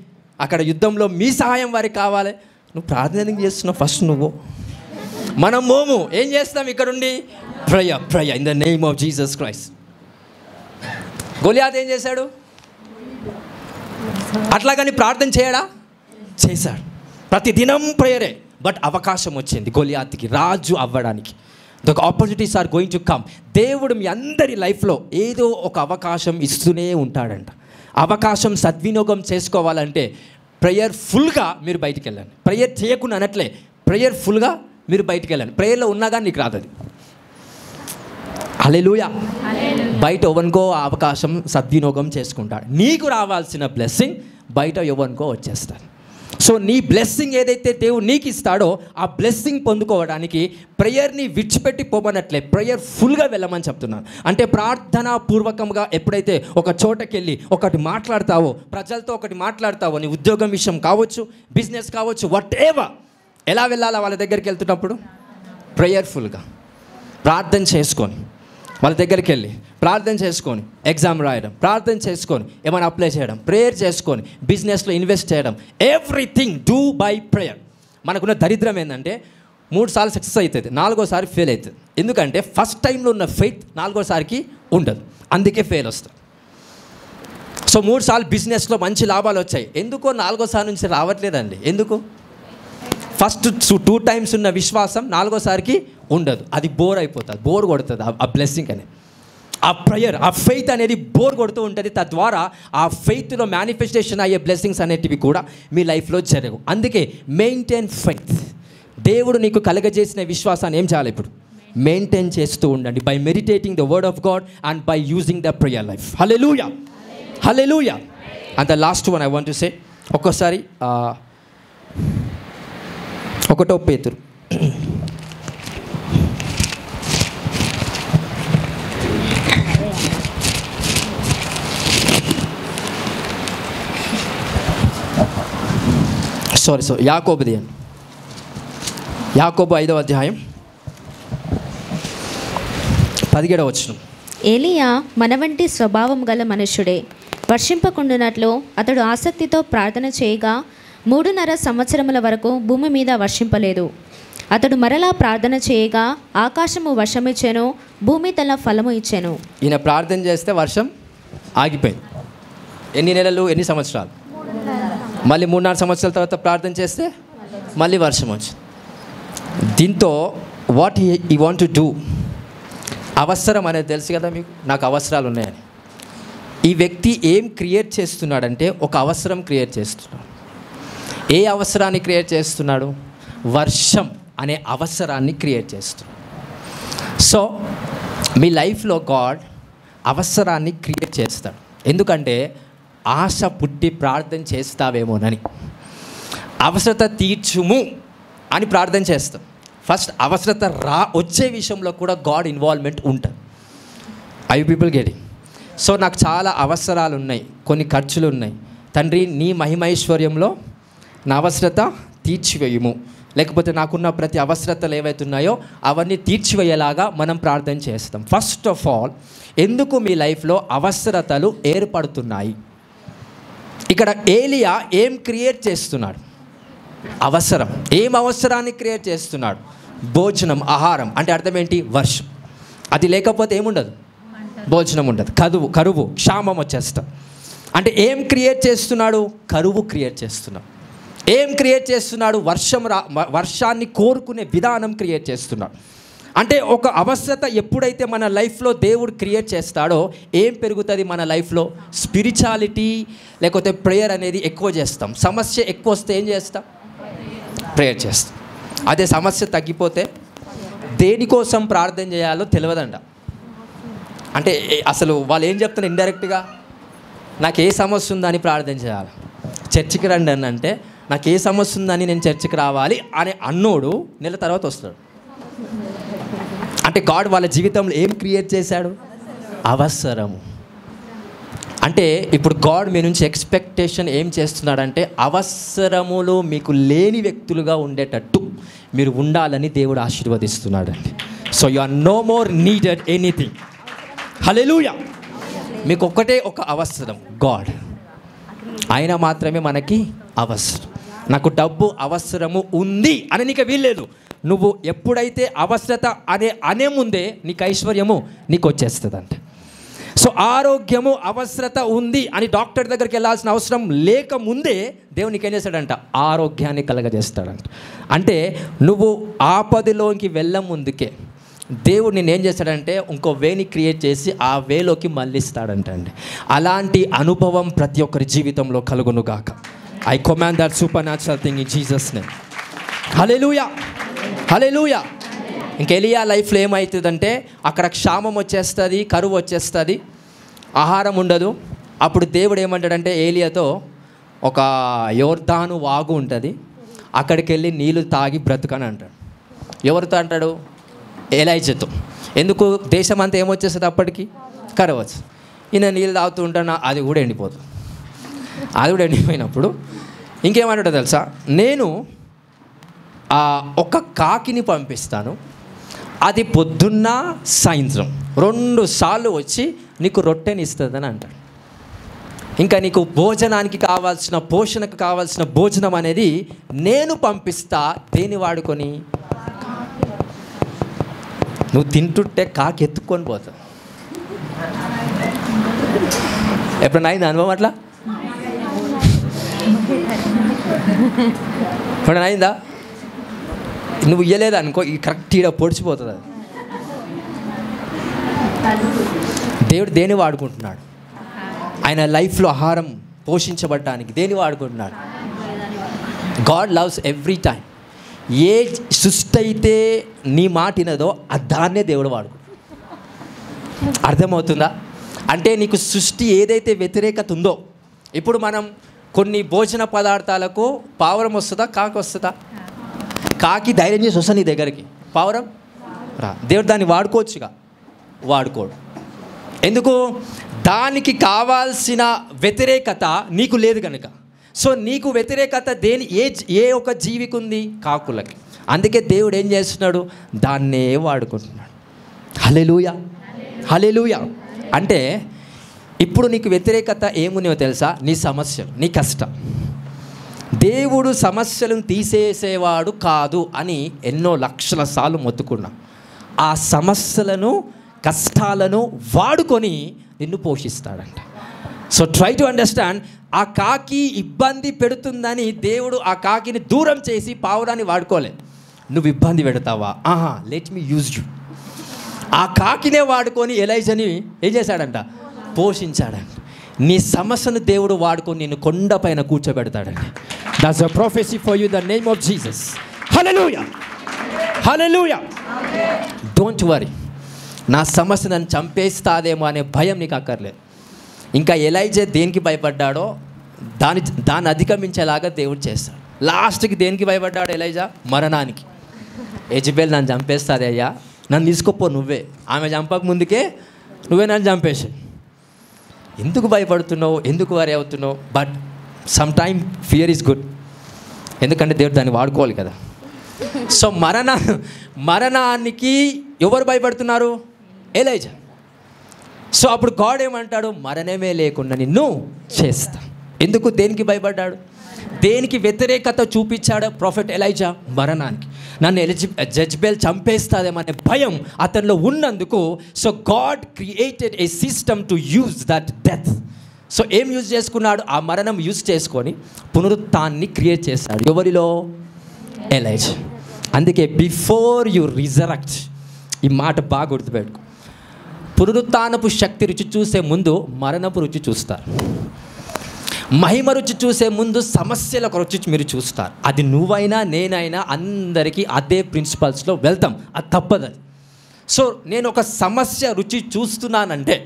అక్కడ యుద్ధంలో మీ సహాయం వారికి కావాలి. నువ్వు ప్రార్థన చేస్తున్నావు ఫస్ట్. నువ్వు మనం మోము ఏం చేస్తాం ఇక్కడుండి? Prayer in the name of Jesus Christ. గొలియాతు ఏం చేశాడు? అట్లాగని ప్రార్థన చేయడా? చేశాడు. ప్రతి దినం ప్రేయరే. బట్ అవకాశం వచ్చింది గొలియాతుకి రాజు అవ్వడానికి. The opportunities are going to come. దేవుడు మీ అందరి లైఫ్లో ఏదో ఒక అవకాశం ఇస్తూనే ఉంటాడంట. అవకాశం సద్వినియోగం చేసుకోవాలంటే ప్రేయర్ఫుల్గా మీరు బయటికి వెళ్ళండి. ప్రేయర్ చేయకుండా అనట్లే, ప్రేయర్ఫుల్గా మీరు బయటికి వెళ్ళండి. ప్రేయర్లో ఉన్నా కానీ నీకు రాదు అది. హల్లెలూయా. బయట ఎవరికో అవకాశం సద్వినియోగం చేసుకుంటాడు. నీకు రావాల్సిన బ్లెస్సింగ్ బయట ఎవరికో వచ్చేస్తారు. సో నీ బ్లెస్సింగ్ ఏదైతే దేవుడు నీకు ఇస్తాడో ఆ బ్లెస్సింగ్ పొందుకోవడానికి ప్రేయర్ని విడిచిపెట్టి పోమన్నట్లే ప్రేయర్ఫుల్గా వెళ్ళమని చెప్తున్నాను. అంటే ప్రార్థనా పూర్వకంగా ఎప్పుడైతే ఒక చోటకి వెళ్ళి ఒకటి మాట్లాడతావో, ప్రజలతో ఒకటి మాట్లాడతావో, నీ ఉద్యోగం విషయం కావచ్చు, బిజినెస్ కావచ్చు, వాట్ ఎవర్, ఎలా వెళ్ళాలా వాళ్ళ దగ్గరికి వెళ్తున్నప్పుడు? ప్రేయర్ఫుల్గా ప్రార్థన చేసుకొని వాళ్ళ దగ్గరికి వెళ్ళి ప్రార్థన చేసుకొని ఎగ్జామ్ రాయడం, ప్రార్థన చేసుకొని ఏమైనా అప్లై చేయడం, ప్రేయర్ చేసుకొని బిజినెస్లో ఇన్వెస్ట్ చేయడం, ఎవ్రీథింగ్ డూ బై ప్రేయర్. మనకున్న దరిద్రం ఏంటంటే 3 సార్లు సక్సెస్ అవుతుంది, 4వసారి ఫెయిల్ అవుతుంది. ఎందుకంటే ఫస్ట్ టైంలో ఉన్న ఫెయిత్ 4వసారికి ఉండదు, అందుకే ఫెయిల్ వస్తుంది. సో 3 సార్లు బిజినెస్లో మంచి లాభాలు వచ్చాయి, ఎందుకో 4వసారి నుంచి రావట్లేదండి. ఎందుకు? ఫస్ట్ 2 టైమ్స్ ఉన్న విశ్వాసం 4వసారికి ఉండదు, అది బోర్ అయిపోతుంది, బోర్ కొడుతుంది ఆ బ్లెస్సింగ్ అనేది. ఆ ప్రేయర్, ఆ ఫెయిత్ అనేది బోర్ కొడుతూ ఉంటుంది. తద్వారా ఆ ఫెయిత్లో మేనిఫెస్టేషన్ అయ్యే బ్లెస్సింగ్స్ అనేటివి కూడా మీ లైఫ్లో జరగవు. అందుకే మెయింటైన్ ఫెయిత్. దేవుడు నీకు కలగజేసిన విశ్వాసాన్ని ఏం చేయాలి? ఇప్పుడు మెయింటైన్ చేస్తూ ఉండండి, by meditating the word of God and by using the prayer life. Hallelujah, hallelujah. And the last one I want to say, ఒక్కోసారి 1 పేతురు యాకోబు తీయండి. యాకోబు 5వ అధ్యాయం 17వ వచనం. ఏలియా మన వంటి స్వభావం గల మనుష్యుడే. వర్షింపకుండునట్లు అతడు ఆసక్తితో ప్రార్థన చేయగా 3.5 సంవత్సరముల వరకు భూమి మీద వర్షింపలేదు. అతడు మరలా ప్రార్థన చేయగా ఆకాశము వర్షమిచ్చెను, భూమి తన ఫలము ఇచ్చెను. ఈయన ప్రార్థన చేస్తే వర్షం ఆగిపోయింది. ఎన్ని నెలలు, ఎన్ని సంవత్సరాలు? మళ్ళీ 3-4 సంవత్సరాల తర్వాత ప్రార్థన చేస్తే మళ్ళీ వర్షం వచ్చింది. దీంతో what he want to do, అవసరం అనేది తెలుసు కదా మీకు, నాకు అవసరాలు ఉన్నాయని. ఈ వ్యక్తి ఏం క్రియేట్ చేస్తున్నాడంటే ఒక అవసరం క్రియేట్ చేస్తున్నాడు. ఏ అవసరాన్ని క్రియేట్ చేస్తున్నాడు? వర్షం అనే అవసరాన్ని క్రియేట్ చేస్తున్నాడు. సో మీ లైఫ్లో గాడ్ అవసరాన్ని క్రియేట్ చేస్తాడు. ఎందుకంటే ఆశ పుట్టి ప్రార్థన చేస్తావేమోనని. అవసరత తీర్చుము అని ప్రార్థన చేస్తాం. ఫస్ట్ అవసరత వచ్చే విషయంలో కూడా గాడ్ ఇన్వాల్వ్మెంట్ ఉంటుంది. I people getting? సో నాకు చాలా అవసరాలు ఉన్నాయి, కొన్ని ఖర్చులు ఉన్నాయి. తండ్రి నీ మహిమైశ్వర్యంలో నా అవసరత తీర్చివేయుము, లేకపోతే నాకున్న ప్రతి అవసరతలు ఏవైతున్నాయో అవన్నీ తీర్చివేయేలాగా మనం ప్రార్థన చేస్తాం. ఫస్ట్ ఆఫ్ ఆల్, ఎందుకు మీ లైఫ్లో అవసరతలు ఏర్పడుతున్నాయి? ఇక్కడ ఏలియా ఏం క్రియేట్ చేస్తున్నాడు? అవసరం. ఏం అవసరాన్ని క్రియేట్ చేస్తున్నాడు? భోజనం, ఆహారం అంటే అర్థం ఏంటి? వర్షం. అది లేకపోతే ఏముండదు, భోజనం ఉండదు. కరువు, క్షామం వచ్చేస్తా. అంటే ఏం క్రియేట్ చేస్తున్నాడు? కరువు క్రియేట్ చేస్తున్నాడు. ఏం క్రియేట్ చేస్తున్నాడు? వర్షాన్ని కోరుకునే విధానం క్రియేట్ చేస్తున్నాడు. అంటే ఒక అవసరత ఎప్పుడైతే మన లైఫ్లో దేవుడు క్రియేట్ చేస్తాడో ఏం పెరుగుతుంది మన లైఫ్లో? స్పిరిచువాలిటీ లేకపోతే ప్రేయర్ అనేది ఎక్కువ చేస్తాం. సమస్య ఎక్కువ వస్తే ఏం చేస్తాం? ప్రేయర్ చేస్తాం. అదే సమస్య తగ్గిపోతే దేనికోసం ప్రార్థన చేయాలో తెలియదంట. అంటే అసలు వాళ్ళు ఏం చెప్తున్నారు ఇండైరెక్ట్గా? నాకు ఏ సమస్య ఉందని ప్రార్థన చేయాలి, చర్చికి రండి అని అంటే నాకు ఏ సమస్య ఉందని నేను చర్చికి రావాలి అనే అన్నోడు నెల తర్వాత వస్తాడు. అంటే గాడ్ వాళ్ళ జీవితంలో ఏం క్రియేట్ చేశాడు? అవసరము. అంటే ఇప్పుడు గాడ్ మీ నుంచి ఎక్స్పెక్టేషన్ ఏం చేస్తున్నాడంటే అవసరములు మీకు లేని వ్యక్తులుగా ఉండేటట్టు మీరు ఉండాలని దేవుడు ఆశీర్వదిస్తున్నాడండి. So you are no more needed anything. Hallelujah. మీకు ఒక్కటే ఒక అవసరం, గాడ్. ఆయన మాత్రమే మనకి అవసరం. నాకు డబ్బు అవసరము ఉంది అని నీకు వీల్లేదు. నువ్వు ఎప్పుడైతే అవసరత అనే ముందే నీకు ఐశ్వర్యము నీకు వచ్చేస్తుందంట. సో ఆరోగ్యము అవసరత ఉంది అని డాక్టర్ దగ్గరికి వెళ్ళాల్సిన అవసరం లేకముందే దేవుడు నీకు ఏం చేస్తాడంట? ఆరోగ్యాన్ని కలగజేస్తాడంట. అంటే నువ్వు ఆపదలోకి వెళ్ళ ముందుకే దేవుడు నేను ఏం చేస్తాడంటే ఇంకో వేని క్రియేట్ చేసి ఆ వేలోకి మళ్ళిస్తాడంట అండి. అలాంటి అనుభవం ప్రతి ఒక్కరి జీవితంలో కలుగునుగాక. I command that supernatural thing in Jesus name. Hallelujah, hallelujah. ఇంక ఎలియా లైఫ్లో ఏమవుతుందంటే అక్కడ క్షామం వచ్చేస్తుంది, కరువు వచ్చేస్తుంది, ఆహారం ఉండదు. అప్పుడు దేవుడు ఏమంటాడంటే ఏలియాతో, ఒక యోర్దాను వాగు ఉంటుంది, అక్కడికి వెళ్ళి నీళ్ళు తాగి బ్రతుకని అంటాడు. ఎవరితో అంటాడు? ఎలైజాతో. ఎందుకు? దేశం అంతా ఏమొచ్చేస్తుంది అప్పటికి? కరవచ్చు. ఈయన నీళ్ళు తాగుతూ ఉంటాను, అది కూడా ఎండిపోతుంది. అది కూడా ఎండిపోయినప్పుడు ఇంకేమంటాడో తెలుసా? నేను ఒక కాకిని పంపిస్తాను, అది పొద్దున్న సాయంత్రం 2 సార్లు వచ్చి నీకు రొట్టెని ఇస్తుందని అంటాడు. ఇంకా నీకు భోజనానికి కావాల్సిన, పోషణకు కావాల్సిన భోజనం అనేది నేను పంపిస్తా. దేని వాడుకొని? నువ్వు తింటుంటే కాకి ఎత్తుక్కొని పోతావు. ఎప్పుడైనా అయిందా అనుభవం అట్లా? ఎప్పుడైనా అయిందా? నువ్వు ఇయ్యలేదు అనుకో, ఈ కరెక్ట్ ఈడ పొడిచిపోతుంది అది. దేవుడు దేని వాడుకుంటున్నాడు? ఆయన లైఫ్లో ఆహారం పోషించబడటానికి దేని వాడుకుంటున్నాడు? God loves every time. ఏ సృష్టి అయితే నీ మాట వినదో దాన్నే దేవుడు వాడుకుంటాడు. అర్థమవుతుందా? అంటే నీకు సృష్టి ఏదైతే వ్యతిరేకత ఉందో, ఇప్పుడు మనం కొన్ని భోజన పదార్థాలకు పావురం వస్తుందా, కాకి వస్తుందా? కాకి ధైర్యం చేసి వస్తా నీ దగ్గరికి, పావురం రా. దేవుడు దాన్ని వాడుకోవచ్చుగా, వాడుకోడు. ఎందుకు? దానికి కావాల్సిన వ్యతిరేకత నీకు లేదు కనుక. సో నీకు వ్యతిరేకత ఏ ఒక జీవికి ఉంది? కాకులకి. అందుకే దేవుడు ఏం చేస్తున్నాడు? దాన్నే వాడుకుంటున్నాడు. హల్లెలూయా, హల్లెలూయా. అంటే ఇప్పుడు నీకు వ్యతిరేకత ఏమున్నాయో తెలుసా? నీ సమస్యలు, నీ కష్టం. దేవుడు సమస్యలను తీసేసేవాడు కాదు అని ఎన్నో లక్షల సార్లు మొత్తుకున్నా. ఆ సమస్యలను, కష్టాలను వాడుకొని నిన్ను పోషిస్తాడంట. So try to understand. ఆ కాకి ఇబ్బంది పెడుతుందని దేవుడు ఆ కాకిని దూరం చేసి పావురాన్ని వాడుకోలే. నువ్వు ఇబ్బంది పెడతావా? Let me use you. ఆ కాకినే వాడుకొని ఎలైజాని ఏం చేశాడంట? పోషించాడంట. నీ సమస్యను దేవుడు వాడుకొని నిన్ను కొండపైన కూర్చోబెడతాడండి. That's a prophecy for you, the name of Jesus. Hallelujah, hallelujah. Don't worry. నా సమస్య నన్ను చంపేస్తాదేమో అనే భయం నీకు అక్కర్లేదు. ఇంకా ఎలైజా దేనికి భయపడ్డాడో దాన్ని అధిగమించేలాగా దేవుడు చేస్తాడు. లాస్ట్కి దేనికి భయపడ్డాడు ఎలైజా? మరణానికి. యెజబెల్ నన్ను చంపేస్తుంది అయ్యా, నన్ను తీసుకోపో నువ్వే. ఆమె చంపక ముందుకే నువ్వే నన్ను చంపేసావు. ఎందుకు భయపడుతున్నావు? ఎందుకు వరి అవుతున్నావు? But some time fear is good. ఎందుకంటే దేవుడు దాన్ని వాడుకోవాలి కదా. సో మరణానికి ఎవరు భయపడుతున్నారు? ఎలైజా. సో అప్పుడు గాడ్ ఏమంటాడు? మరణమే లేకుండా నిన్ను చేస్తా. ఎందుకు? దేనికి భయపడ్డాడు? దేనికి వ్యతిరేకత చూపించాడు ప్రాఫెట్ ఎలైజా? మరణానికి. నన్ను జెజ్బెల్ చంపేస్తాదేమనే భయం అతనిలో ఉన్నందుకు, so God created a system to use that death. So ఏం యూజ్ చేసుకున్నాడు? ఆ మరణం యూజ్ చేసుకొని పునరుత్థాన్ని క్రియేట్ చేశాడు. ఎవరిలో? ఎలైజా. అందుకే బిఫోర్ యు రిజరక్ట్, ఈ మాట బాగా గుర్తుపెట్టుకో, పునరుత్థానపు శక్తి రుచి చూసే ముందు మరణపు రుచి చూస్తారు. మహిమ రుచి చూసే ముందు సమస్యలకు రుచి మీరు చూస్తారు. అది నువ్వైనా నేనైనా అందరికీ అదే ప్రిన్సిపల్స్లో వెళ్తాం, అది తప్పదు. సో నేను ఒక సమస్య రుచి చూస్తున్నానంటే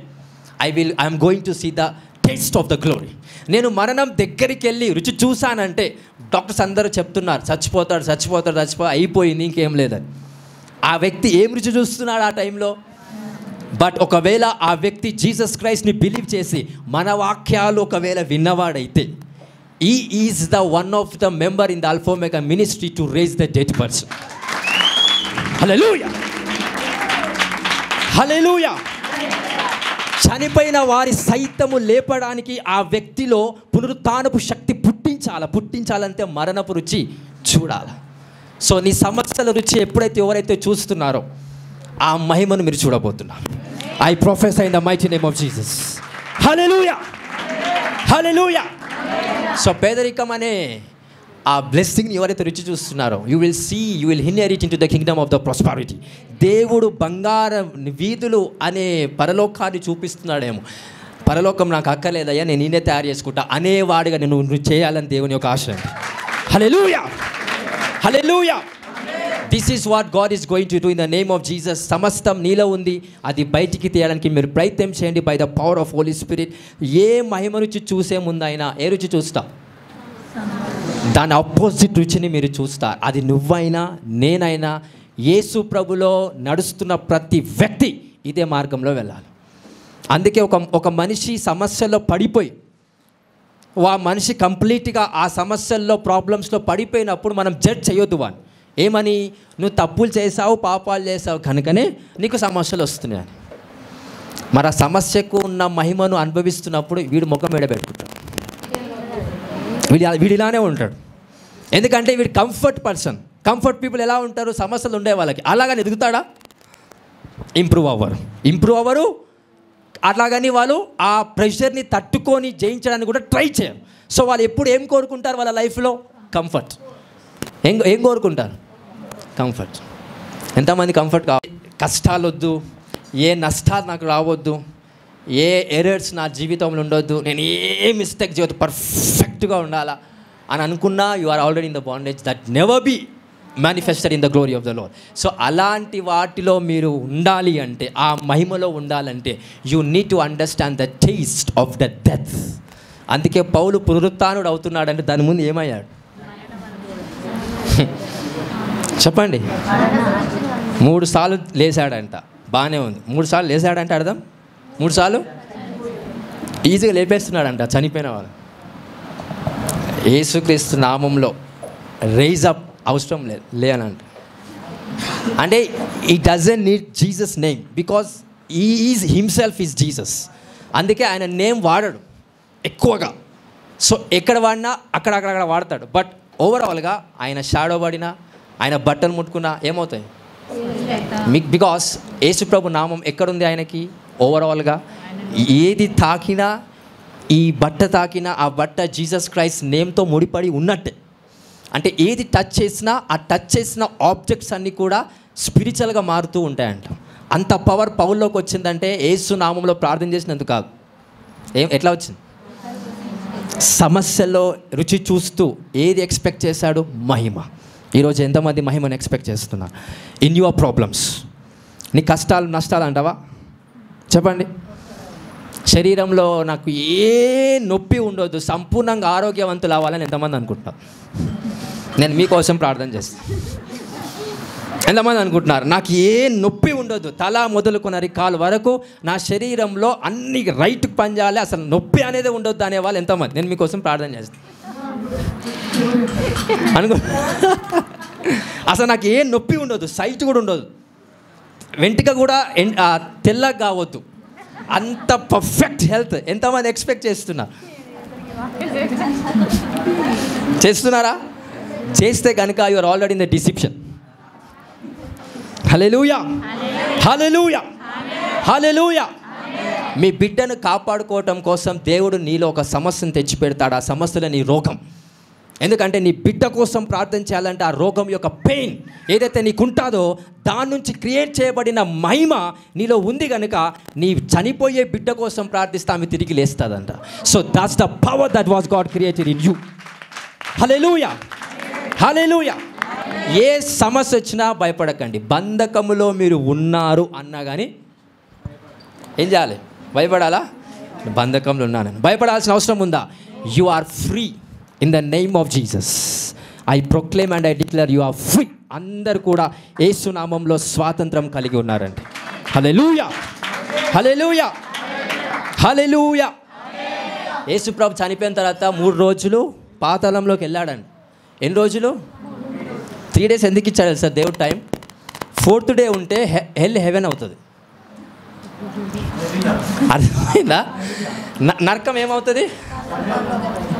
I'm going to see the taste of the glory. నేను మరణం దగ్గరికి వెళ్ళి రుచి చూశానంటే డాక్టర్స్ అందరూ చెప్తున్నారు చచ్చిపోతాడు అయిపోయింది ఇంకేం లేదని. ఆ వ్యక్తి ఏం రుచి చూస్తున్నాడు ఆ టైంలో? బట్ ఒకవేళ ఆ వ్యక్తి జీసస్ క్రైస్ట్ని బిలీవ్ చేసి మన వాక్యాలు ఒకవేళ విన్నవాడైతే, ఈ is the one of the member in the alpha omega ministry to raise the dead person. Hallelujah, hallelujah. చనిపోయిన వారి సైతము లేపడానికి ఆ వ్యక్తిలో పునరుత్థానపు శక్తి పుట్టించాలంటే మరణపు రుచి చూడాలి. సో నీ సమస్యల రుచి ఎప్పుడైతే ఎవరైతే చూస్తున్నారో ఆ మహిమను మీరు చూడబోతున్నారు. I ప్రొఫెసీ in the mighty name of Jesus. Hallelujah, hallelujah. So పేదరికం అనే ఆ బ్లెస్సింగ్ని ఎవరైతే రుచి చూస్తున్నారో you will inherit in to the Kingdom of the prosperity. దేవుడు బంగార వీధులు అనే పరలోకాన్ని చూపిస్తున్నాడేమో. పరలోకం నాకు అక్కర్లేదయ్యా, నేను నేనే తయారు చేసుకుంటా అనేవాడిగా నువ్వు చేయాలని దేవుని యొక్క ఆశ. Hallelujah, hallelujah. This is what God is going to do in the name of Jesus. సమస్తం నీలో ఉంది, అది బయటికి తీయడానికి మీరు ప్రయత్నం చేయండి by the power of Holy Spirit. ఏ మహిమ రుచి చూసే ముందైనా ఏ రుచి చూస్తా? దాని ఆపోజిట్ రుచిని మీరు చూస్తారు. అది నువ్వైనా నేనైనా యేసు ప్రభులో నడుస్తున్న ప్రతి వ్యక్తి ఇదే మార్గంలో వెళ్ళాలి. అందుకే ఒక మనిషి సమస్యల్లో పడిపోయి ఆ మనిషి కంప్లీట్గా ఆ సమస్యల్లో ప్రాబ్లమ్స్లో పడిపోయినప్పుడు మనం జడ్జ్ చేయొద్దు వాడిని. ఏమని? నువ్వు తప్పులు చేసావు, పాపాలు చేసావు కనుకనే నీకు సమస్యలు వస్తున్నాయని. మరి ఆ సమస్యకు ఉన్న మహిమను అనుభవిస్తున్నప్పుడు వీడు ముఖం పెట్టుకుంటాడు, వీడు ఇలానే ఉంటాడు. ఎందుకంటే వీడు కంఫర్ట్ పర్సన్. కంఫర్ట్ పీపుల్ ఎలా ఉంటారు? సమస్యలు ఉండే వాళ్ళకి అలాగని ఎదుగుతాడా? ఇంప్రూవ్ అవ్వరు. అట్లాగని వాళ్ళు ఆ ప్రెషర్ని తట్టుకొని జయించడానికి కూడా ట్రై చేయరు. సో వాళ్ళు ఎప్పుడు ఏం కోరుకుంటారు వాళ్ళ లైఫ్లో? కంఫర్ట్. ఏం కోరుకుంటారు? కంఫర్ట్. ఎంతమంది కంఫర్ట్ కావాలి? కష్టాలు వద్దు, ఏ నష్టాలు నాకు రావద్దు, ఏ ఎర్రర్స్ నా జీవితంలో ఉండొద్దు, నేను ఏ మిస్టేక్ చేయొద్దు, పర్ఫెక్ట్గా ఉండాలా అని అనుకున్నా you are already in the bondage that never be manifested in the glory of the lord. So అలాంటి వాటిలో మీరు ఉండాలి అంటే, ఆ మహిమలో ఉండాలంటే you need to understand the taste of the death. అందుకే పౌలు పునరుత్థానుడు అవుతున్నాడంటే దాని ముందు ఏమయ్యాడు చెప్పండి? 3 సార్లు లేచాడంట. బాగానే ఉంది. 3 సార్లు లేచాడంటే అర్థం 3 సార్లు ఈజీగా లేపేస్తున్నాడంట చనిపోయిన వాళ్ళు. యేసుక్రీస్తు నామంలో రైజ్ అప్ అవసరం లేనంట. అంటే ఈ doesn't need Jesus name because ఈ ఈజ్ హిమ్సెల్ఫ్ ఈజ్ జీసస్. అందుకే ఆయన నేమ్ వాడడు ఎక్కువగా. సో ఎక్కడ వాడినా అక్కడక్కడ వాడతాడు. బట్ ఓవరాల్గా ఆయన షాడో పడినా, ఆయన బట్టలు ముట్టుకున్నా ఏమవుతాయి మీకు? బికాస్ యేసుప్రభు నామం ఎక్కడుంది ఆయనకి? ఓవరాల్గా ఏది తాకినా, ఈ బట్ట తాకినా ఆ బట్ట జీసస్ క్రైస్ట్ నేమ్తో ముడిపడి ఉన్నట్టే. అంటే ఏది టచ్ చేసినా ఆ టచ్ చేసిన ఆబ్జెక్ట్స్ అన్నీ కూడా స్పిరిచువల్గా మారుతూ ఉంటాయంట. అంత పవర్ పౌల్లోకి వచ్చిందంటే యేసు నామంలో ప్రార్థన చేసినందుకు కాదు. ఎట్లా వచ్చింది? సమస్యలో రుచి చూస్తూ ఏది ఎక్స్పెక్ట్ చేశాడు? మహిమ. ఈరోజు ఎంతమంది మహిమను ఎక్స్పెక్ట్ చేస్తున్నారు? In your problems. నీ కష్టాలు నష్టాలు అంటావా? చెప్పండి. శరీరంలో నాకు ఏ నొప్పి ఉండొద్దు, సంపూర్ణంగా ఆరోగ్యవంతులు అవ్వాలని ఎంతమంది అనుకుంటున్నారు? నేను మీకోసం ప్రార్థన చేస్తాను. ఎంతమంది అనుకుంటున్నారు నాకు ఏ నొప్పి ఉండొద్దు, తల మొదలుకొని కాలు వరకు నా శరీరంలో అన్ని రైట్కి పనిచేయాలి, అసలు నొప్పి అనేది ఉండొద్దు అనేవాళ్ళు ఎంతమంది? నేను మీకోసం ప్రార్థన చేస్తాను. అనుకో, అసలు నాకు ఏ నొప్పి ఉండదు, సైట్ కూడా ఉండదు, వెంట్రుక కూడా తెల్లగా కావద్దు, అంత పర్ఫెక్ట్ హెల్త్ ఎంతమంది ఎక్స్పెక్ట్ చేస్తున్నారా? చేస్తే కనుక you are already in the deception. Hallelujah, hallelujah, hallelujah. మీ బిడ్డను కాపాడుకోవటం కోసం దేవుడు నీలో ఒక సమస్యను తెచ్చిపెడతాడు. ఆ సమస్యలో నీ రోగం. ఎందుకంటే నీ బిడ్డ కోసం ప్రార్థన చేయాలంటే ఆ రోగం యొక్క పెయిన్ ఏదైతే నీకు ఉంటుందో దాని నుంచి క్రియేట్ చేయబడిన మహిమ నీలో ఉంది కనుక నీ చనిపోయే బిడ్డ కోసం ప్రార్థిస్తే ఆమె తిరిగి లేస్తుందంట. So that's the power that was God created in you. Hallelujah, hallelujah. ఏ సమస్య వచ్చినా భయపడకండి. బంధకములో మీరు ఉన్నారు అన్నా కానీ ఏం చేయాలి? భయపడాలా? బంధకంలో ఉన్నానని భయపడాల్సిన అవసరం ఉందా? You are free in the name of Jesus. I proclaim and I declare you are free. అందరు కూడా యేసు నామంలో స్వాతంత్రం కలిగి ఉన్నారండి. హల్లెలూయా, హల్లెలూయా, హల్లెలూయా. యేసు ప్రభు చనిపోయిన తర్వాత 3 రోజులు పాతాళంలోకి వెళ్ళాడండి. ఎన్ని రోజులు? 3 days. ఎందుకు ఇచ్చాడు సార్ దేవుడు టైం? 4th day ఉంటే హెవెన్ అవుతుంది. అర్థమైందా? నరకం ఏమవుతుంది?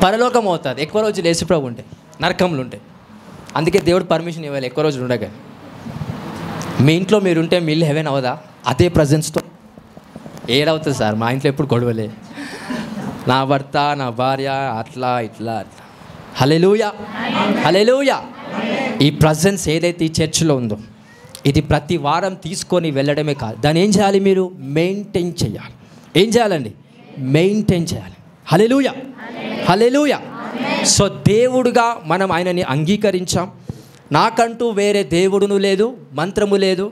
పరలోకం అవుతుంది. ఎక్కువ రోజులు యేసుప్రభు ఉంటే నరకంలో ఉంటే. అందుకే దేవుడు పర్మిషన్ ఇవ్వాలి ఎక్కువ రోజులు ఉండగా. మీ ఇంట్లో మీరుంటే మీ ఇల్లు హెవెన్ అవదా? అదే ప్రజెన్స్తో ఏడవుతుంది సార్. మా ఇంట్లో ఎప్పుడు గొడవలే, నా భర్త నా భార్య అట్లా ఇట్లా అట్లా. హల్లెలూయా, హల్లెలూయా. ఈ ప్రజెన్స్ ఏదైతే ఈ చర్చిలో ఉందో ఇది ప్రతి వారం తీసుకొని వెళ్ళడమే కాదు, దాన్ని ఏం చేయాలి? మీరు మెయింటైన్ చేయాలి. ఏం చేయాలండి? మెయింటైన్ చేయాలి. హల్లెలూయా, హల్లెలూయా. సో దేవుడుగా మనం ఆయనని అంగీకరించాం. నాకంటూ వేరే దేవుడును లేదు, మంత్రము లేదు,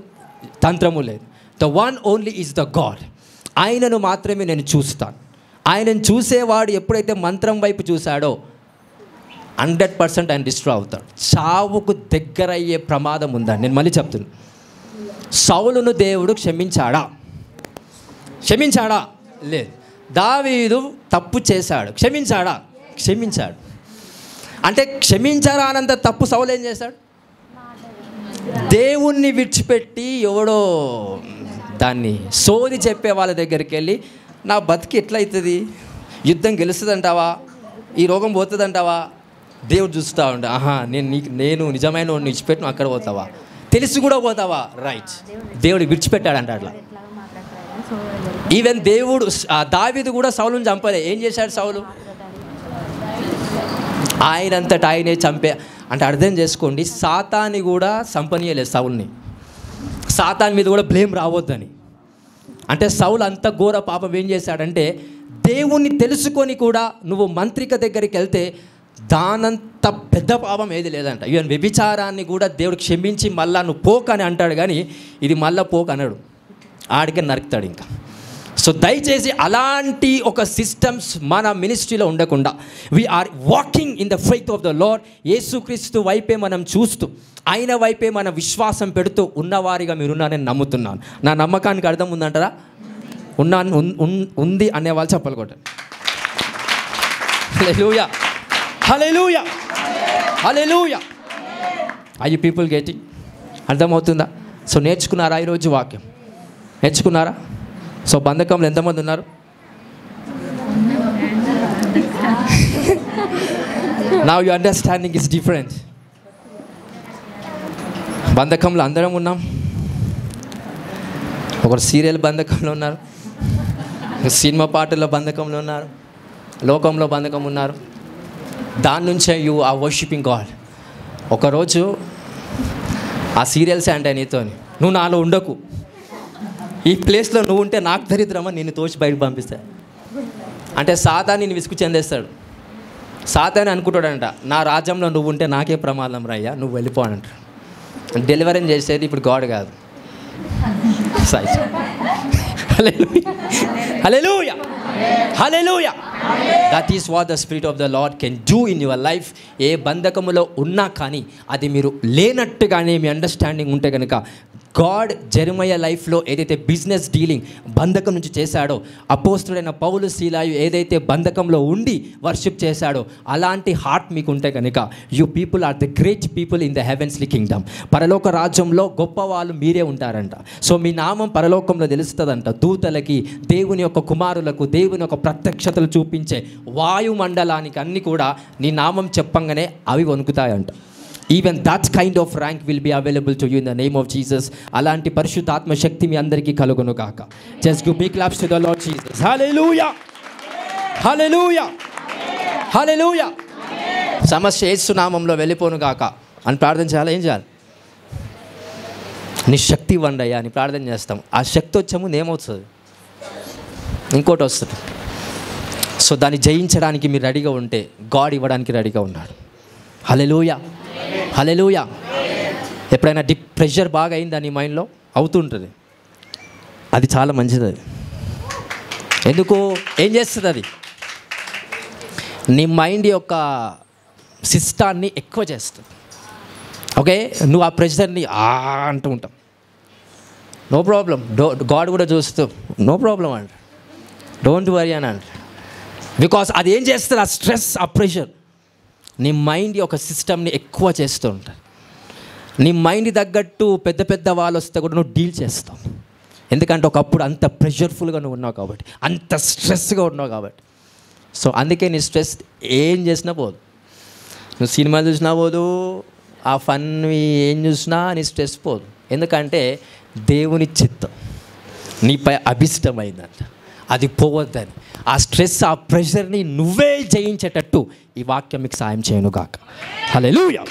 తంత్రము లేదు. The one only is the God. ఆయనను మాత్రమే నేను చూస్తాను. ఆయనను చూసేవాడు ఎప్పుడైతే మంత్రం వైపు చూశాడో 100% ఆయన డిస్ట్రాయ్ అవుతాడు. చావుకు దగ్గర అయ్యే ప్రమాదం ఉందండి. నేను మళ్ళీ చెప్తున్నాను. సౌలును దేవుడు క్షమించాడా? క్షమించాడా? లేదు. దావీదు తప్పు చేశాడు, క్షమించాడా? క్షమించాడు. అంటే క్షమించారా అనంత తప్పు సౌలు ఏం చేశాడు? దేవుణ్ణి విడిచిపెట్టి ఎవడో దాన్ని సోది చెప్పే వాళ్ళ దగ్గరికి వెళ్ళి నా బతికి ఎట్లయితుంది, యుద్ధం గెలుస్తుందంటావా, ఈ రోగం పోతుందంటావా? దేవుడు చూస్తూ ఉండే, ఆహా నేను నిజమైన వాడిని విడిచిపెట్టి నువ్వు అక్కడ పోతావా, తెలిసి కూడా పోతావా? రైట్. దేవుడు విడిచిపెట్టాడంట అట్లా. ఈవెన్ దేవుడు దావీదు కూడా సౌలుని చంపలే. ఏం చేశాడు సౌలు? ఆయనంతటా ఆయనే చంపే. అంటే అర్థం చేసుకోండి, సాతాన్ని కూడా చంపనీయలేదు సౌల్ని. సాతాన్ మీద కూడా బ్లేమ్ రావద్దని. అంటే సౌలు అంత ఘోర పాపం ఏం చేశాడంటే, దేవుణ్ణి తెలుసుకొని కూడా నువ్వు మంత్రిక దగ్గరికి వెళ్తే దానంత పెద్ద పాపం ఏది లేదంట. ఈవెన్ వ్యభిచారాన్ని కూడా దేవుడు క్షమించి మళ్ళా నువ్వు పోక్ అని అంటాడు, కానీ ఇది మళ్ళా పోక్ అనడు, ఆడికే నరుకుతాడు ఇంకా. సో దయచేసి అలాంటి ఒక సిస్టమ్స్ మన మినిస్ట్రీలో ఉండకుండా we are walking in the faith of the lord. యేసుక్రీస్తు వైపే మనం చూస్తూ ఆయన వైపే మన విశ్వాసం పెడుతూ ఉన్నవారిగా మీరున్నారని నమ్ముతున్నాను. నా నమ్మకానికి అర్థం ఉందంటారా? ఉంది అనే వాళ్ళు చెప్పాలి కొట్టండి. Hallelujah, hallelujah, hallelujah. Are you people getting? అర్థమవుతుందా? సో నేర్చుకున్నారా ఈరోజు వాక్యం? నేర్చుకున్నారా? సో బంధకంలో ఎంతమంది ఉన్నారు? Now you understanding is different. బంధకంలో అందరం ఉన్నాం. ఒకరు సీరియల్ బంధకంలో ఉన్నారు, సినిమా పాటల్లో బంధకంలో ఉన్నారు, లోకంలో బంధకం ఉన్నారు. దాని నుంచే యు ఆర్ వర్షిపింగ్ గాడ్. ఒకరోజు ఆ సీరియల్సే అంటే నీతోని, నువ్వు నాలో ఉండకు, ఈ ప్లేస్లో నువ్వు ఉంటే నాకు దరిద్రమా, నిన్ను తోచి బయటకు పంపిస్తాడు. అంటే సాతాను నిన్ను విసుగు చెందేస్తాడు. సాతాను అనుకుంటాడంట, నా రాజ్యంలో నువ్వు ఉంటే నాకే ప్రమాదం రయ్యా, నువ్వు వెళ్ళిపోనంట. డెలివరీ చేసేది ఇప్పుడు గాడ్ కాదు. Hallelujah, hallelujah. That is what the spirit of the Lord can do in your life. ఏ బంధకములో ఉన్నా కానీ అది మీరు లేనట్టుగానే మీ అండర్స్టాండింగ్ ఉంటే కనుక గాడ్ జెరమయా లైఫ్లో ఏదైతే బిజినెస్ డీలింగ్ బంధకం నుంచి చేశాడో, అపోస్తుడైన పౌలు శీలాయు ఏదైతే బంధకంలో ఉండి వర్షిప్ చేశాడో అలాంటి హార్ట్ మీకు ఉంటే కనుక you people are the great people in the heavenly kingdom. పరలోక రాజ్యంలో గొప్ప వాళ్ళు మీరే ఉంటారంట. సో మీ నామం పరలోకంలో తెలుస్తుందంట. దూతలకి, దేవుని యొక్క కుమారులకు, దేవుని యొక్క ప్రత్యక్షతలు చూపించే వాయుమండలానికి అన్నీ కూడా నీ నామం చెప్పంగానే అవి వణుకుతాయంట. Even that kind of rank will be available to you in the name of Jesus. అలాంటి పరిశుద్ధాత్మ శక్తి మీ అందరికీ కలుగును గాక. Just give big claps to the Lord Jesus. Hallelujah, hallelujah, hallelujah. సమస్య యేసు నామంలో వెళ్ళిపోను గాక అని ప్రార్థన చేయాలి. ఏం చేయాలి? నీ శక్తి ఇవ్వండి అని ప్రార్థన చేస్తాం. ఆ శక్తి వచ్చే ముందు ఏమవుతుంది? ఇంకోటి వస్తుంది. సో దాన్ని జయించడానికి మీరు రెడీగా ఉంటే గాడ్ ఇవ్వడానికి రెడీగా ఉన్నాడు. హల్లెలూయా, హల్లెలూయా. ఎప్పుడైనా ప్రెషర్ బాగా అయిందా నీ మైండ్లో? అవుతుంటుంది. అది చాలా మంచిది. అది ఎందుకు? ఏం చేస్తుంది అది? నీ మైండ్ యొక్క సిస్టాన్ని ఎక్కువ చేస్తుంది. ఓకే, నువ్వు ఆ ప్రెషర్ని అంటూ ఉంటావు. నో ప్రాబ్లం, గాడ్ కూడా చూస్తూ నో ప్రాబ్లం అంట, డోంట్ వరీ అని అంట. బికాస్ అది ఏం చేస్తుంది? ఆ స్ట్రెస్, ఆ ప్రెషర్ నీ మైండ్ యొక్క సిస్టమ్ని ఎక్కువ చేస్తూ ఉంటుంది. నీ మైండ్ తగ్గట్టు పెద్ద పెద్ద వాళ్ళు వస్తే కూడా నువ్వు డీల్ చేస్తావు. ఎందుకంటే ఒకప్పుడు అంత ప్రెషర్ఫుల్గా నువ్వు ఉన్నావు కాబట్టి, అంత స్ట్రెస్గా ఉన్నావు కాబట్టి. సో అందుకే నీ స్ట్రెస్ ఏం చేసినా పోదు. నువ్వు సినిమాలు చూసినా పోదు, ఆ ఫన్ ఏం చూసినా నీ స్ట్రెస్ పోదు. ఎందుకంటే దేవుని చిత్తం నీపై అభిష్టమైందంట, అది పోవద్దని. ఆ స్ట్రెస్, ఆ ప్రెషర్ని నువ్వే జయించేటట్టు ఈ వాక్యం మీకు సాయం చేయను గాక. హల్లెలూయా.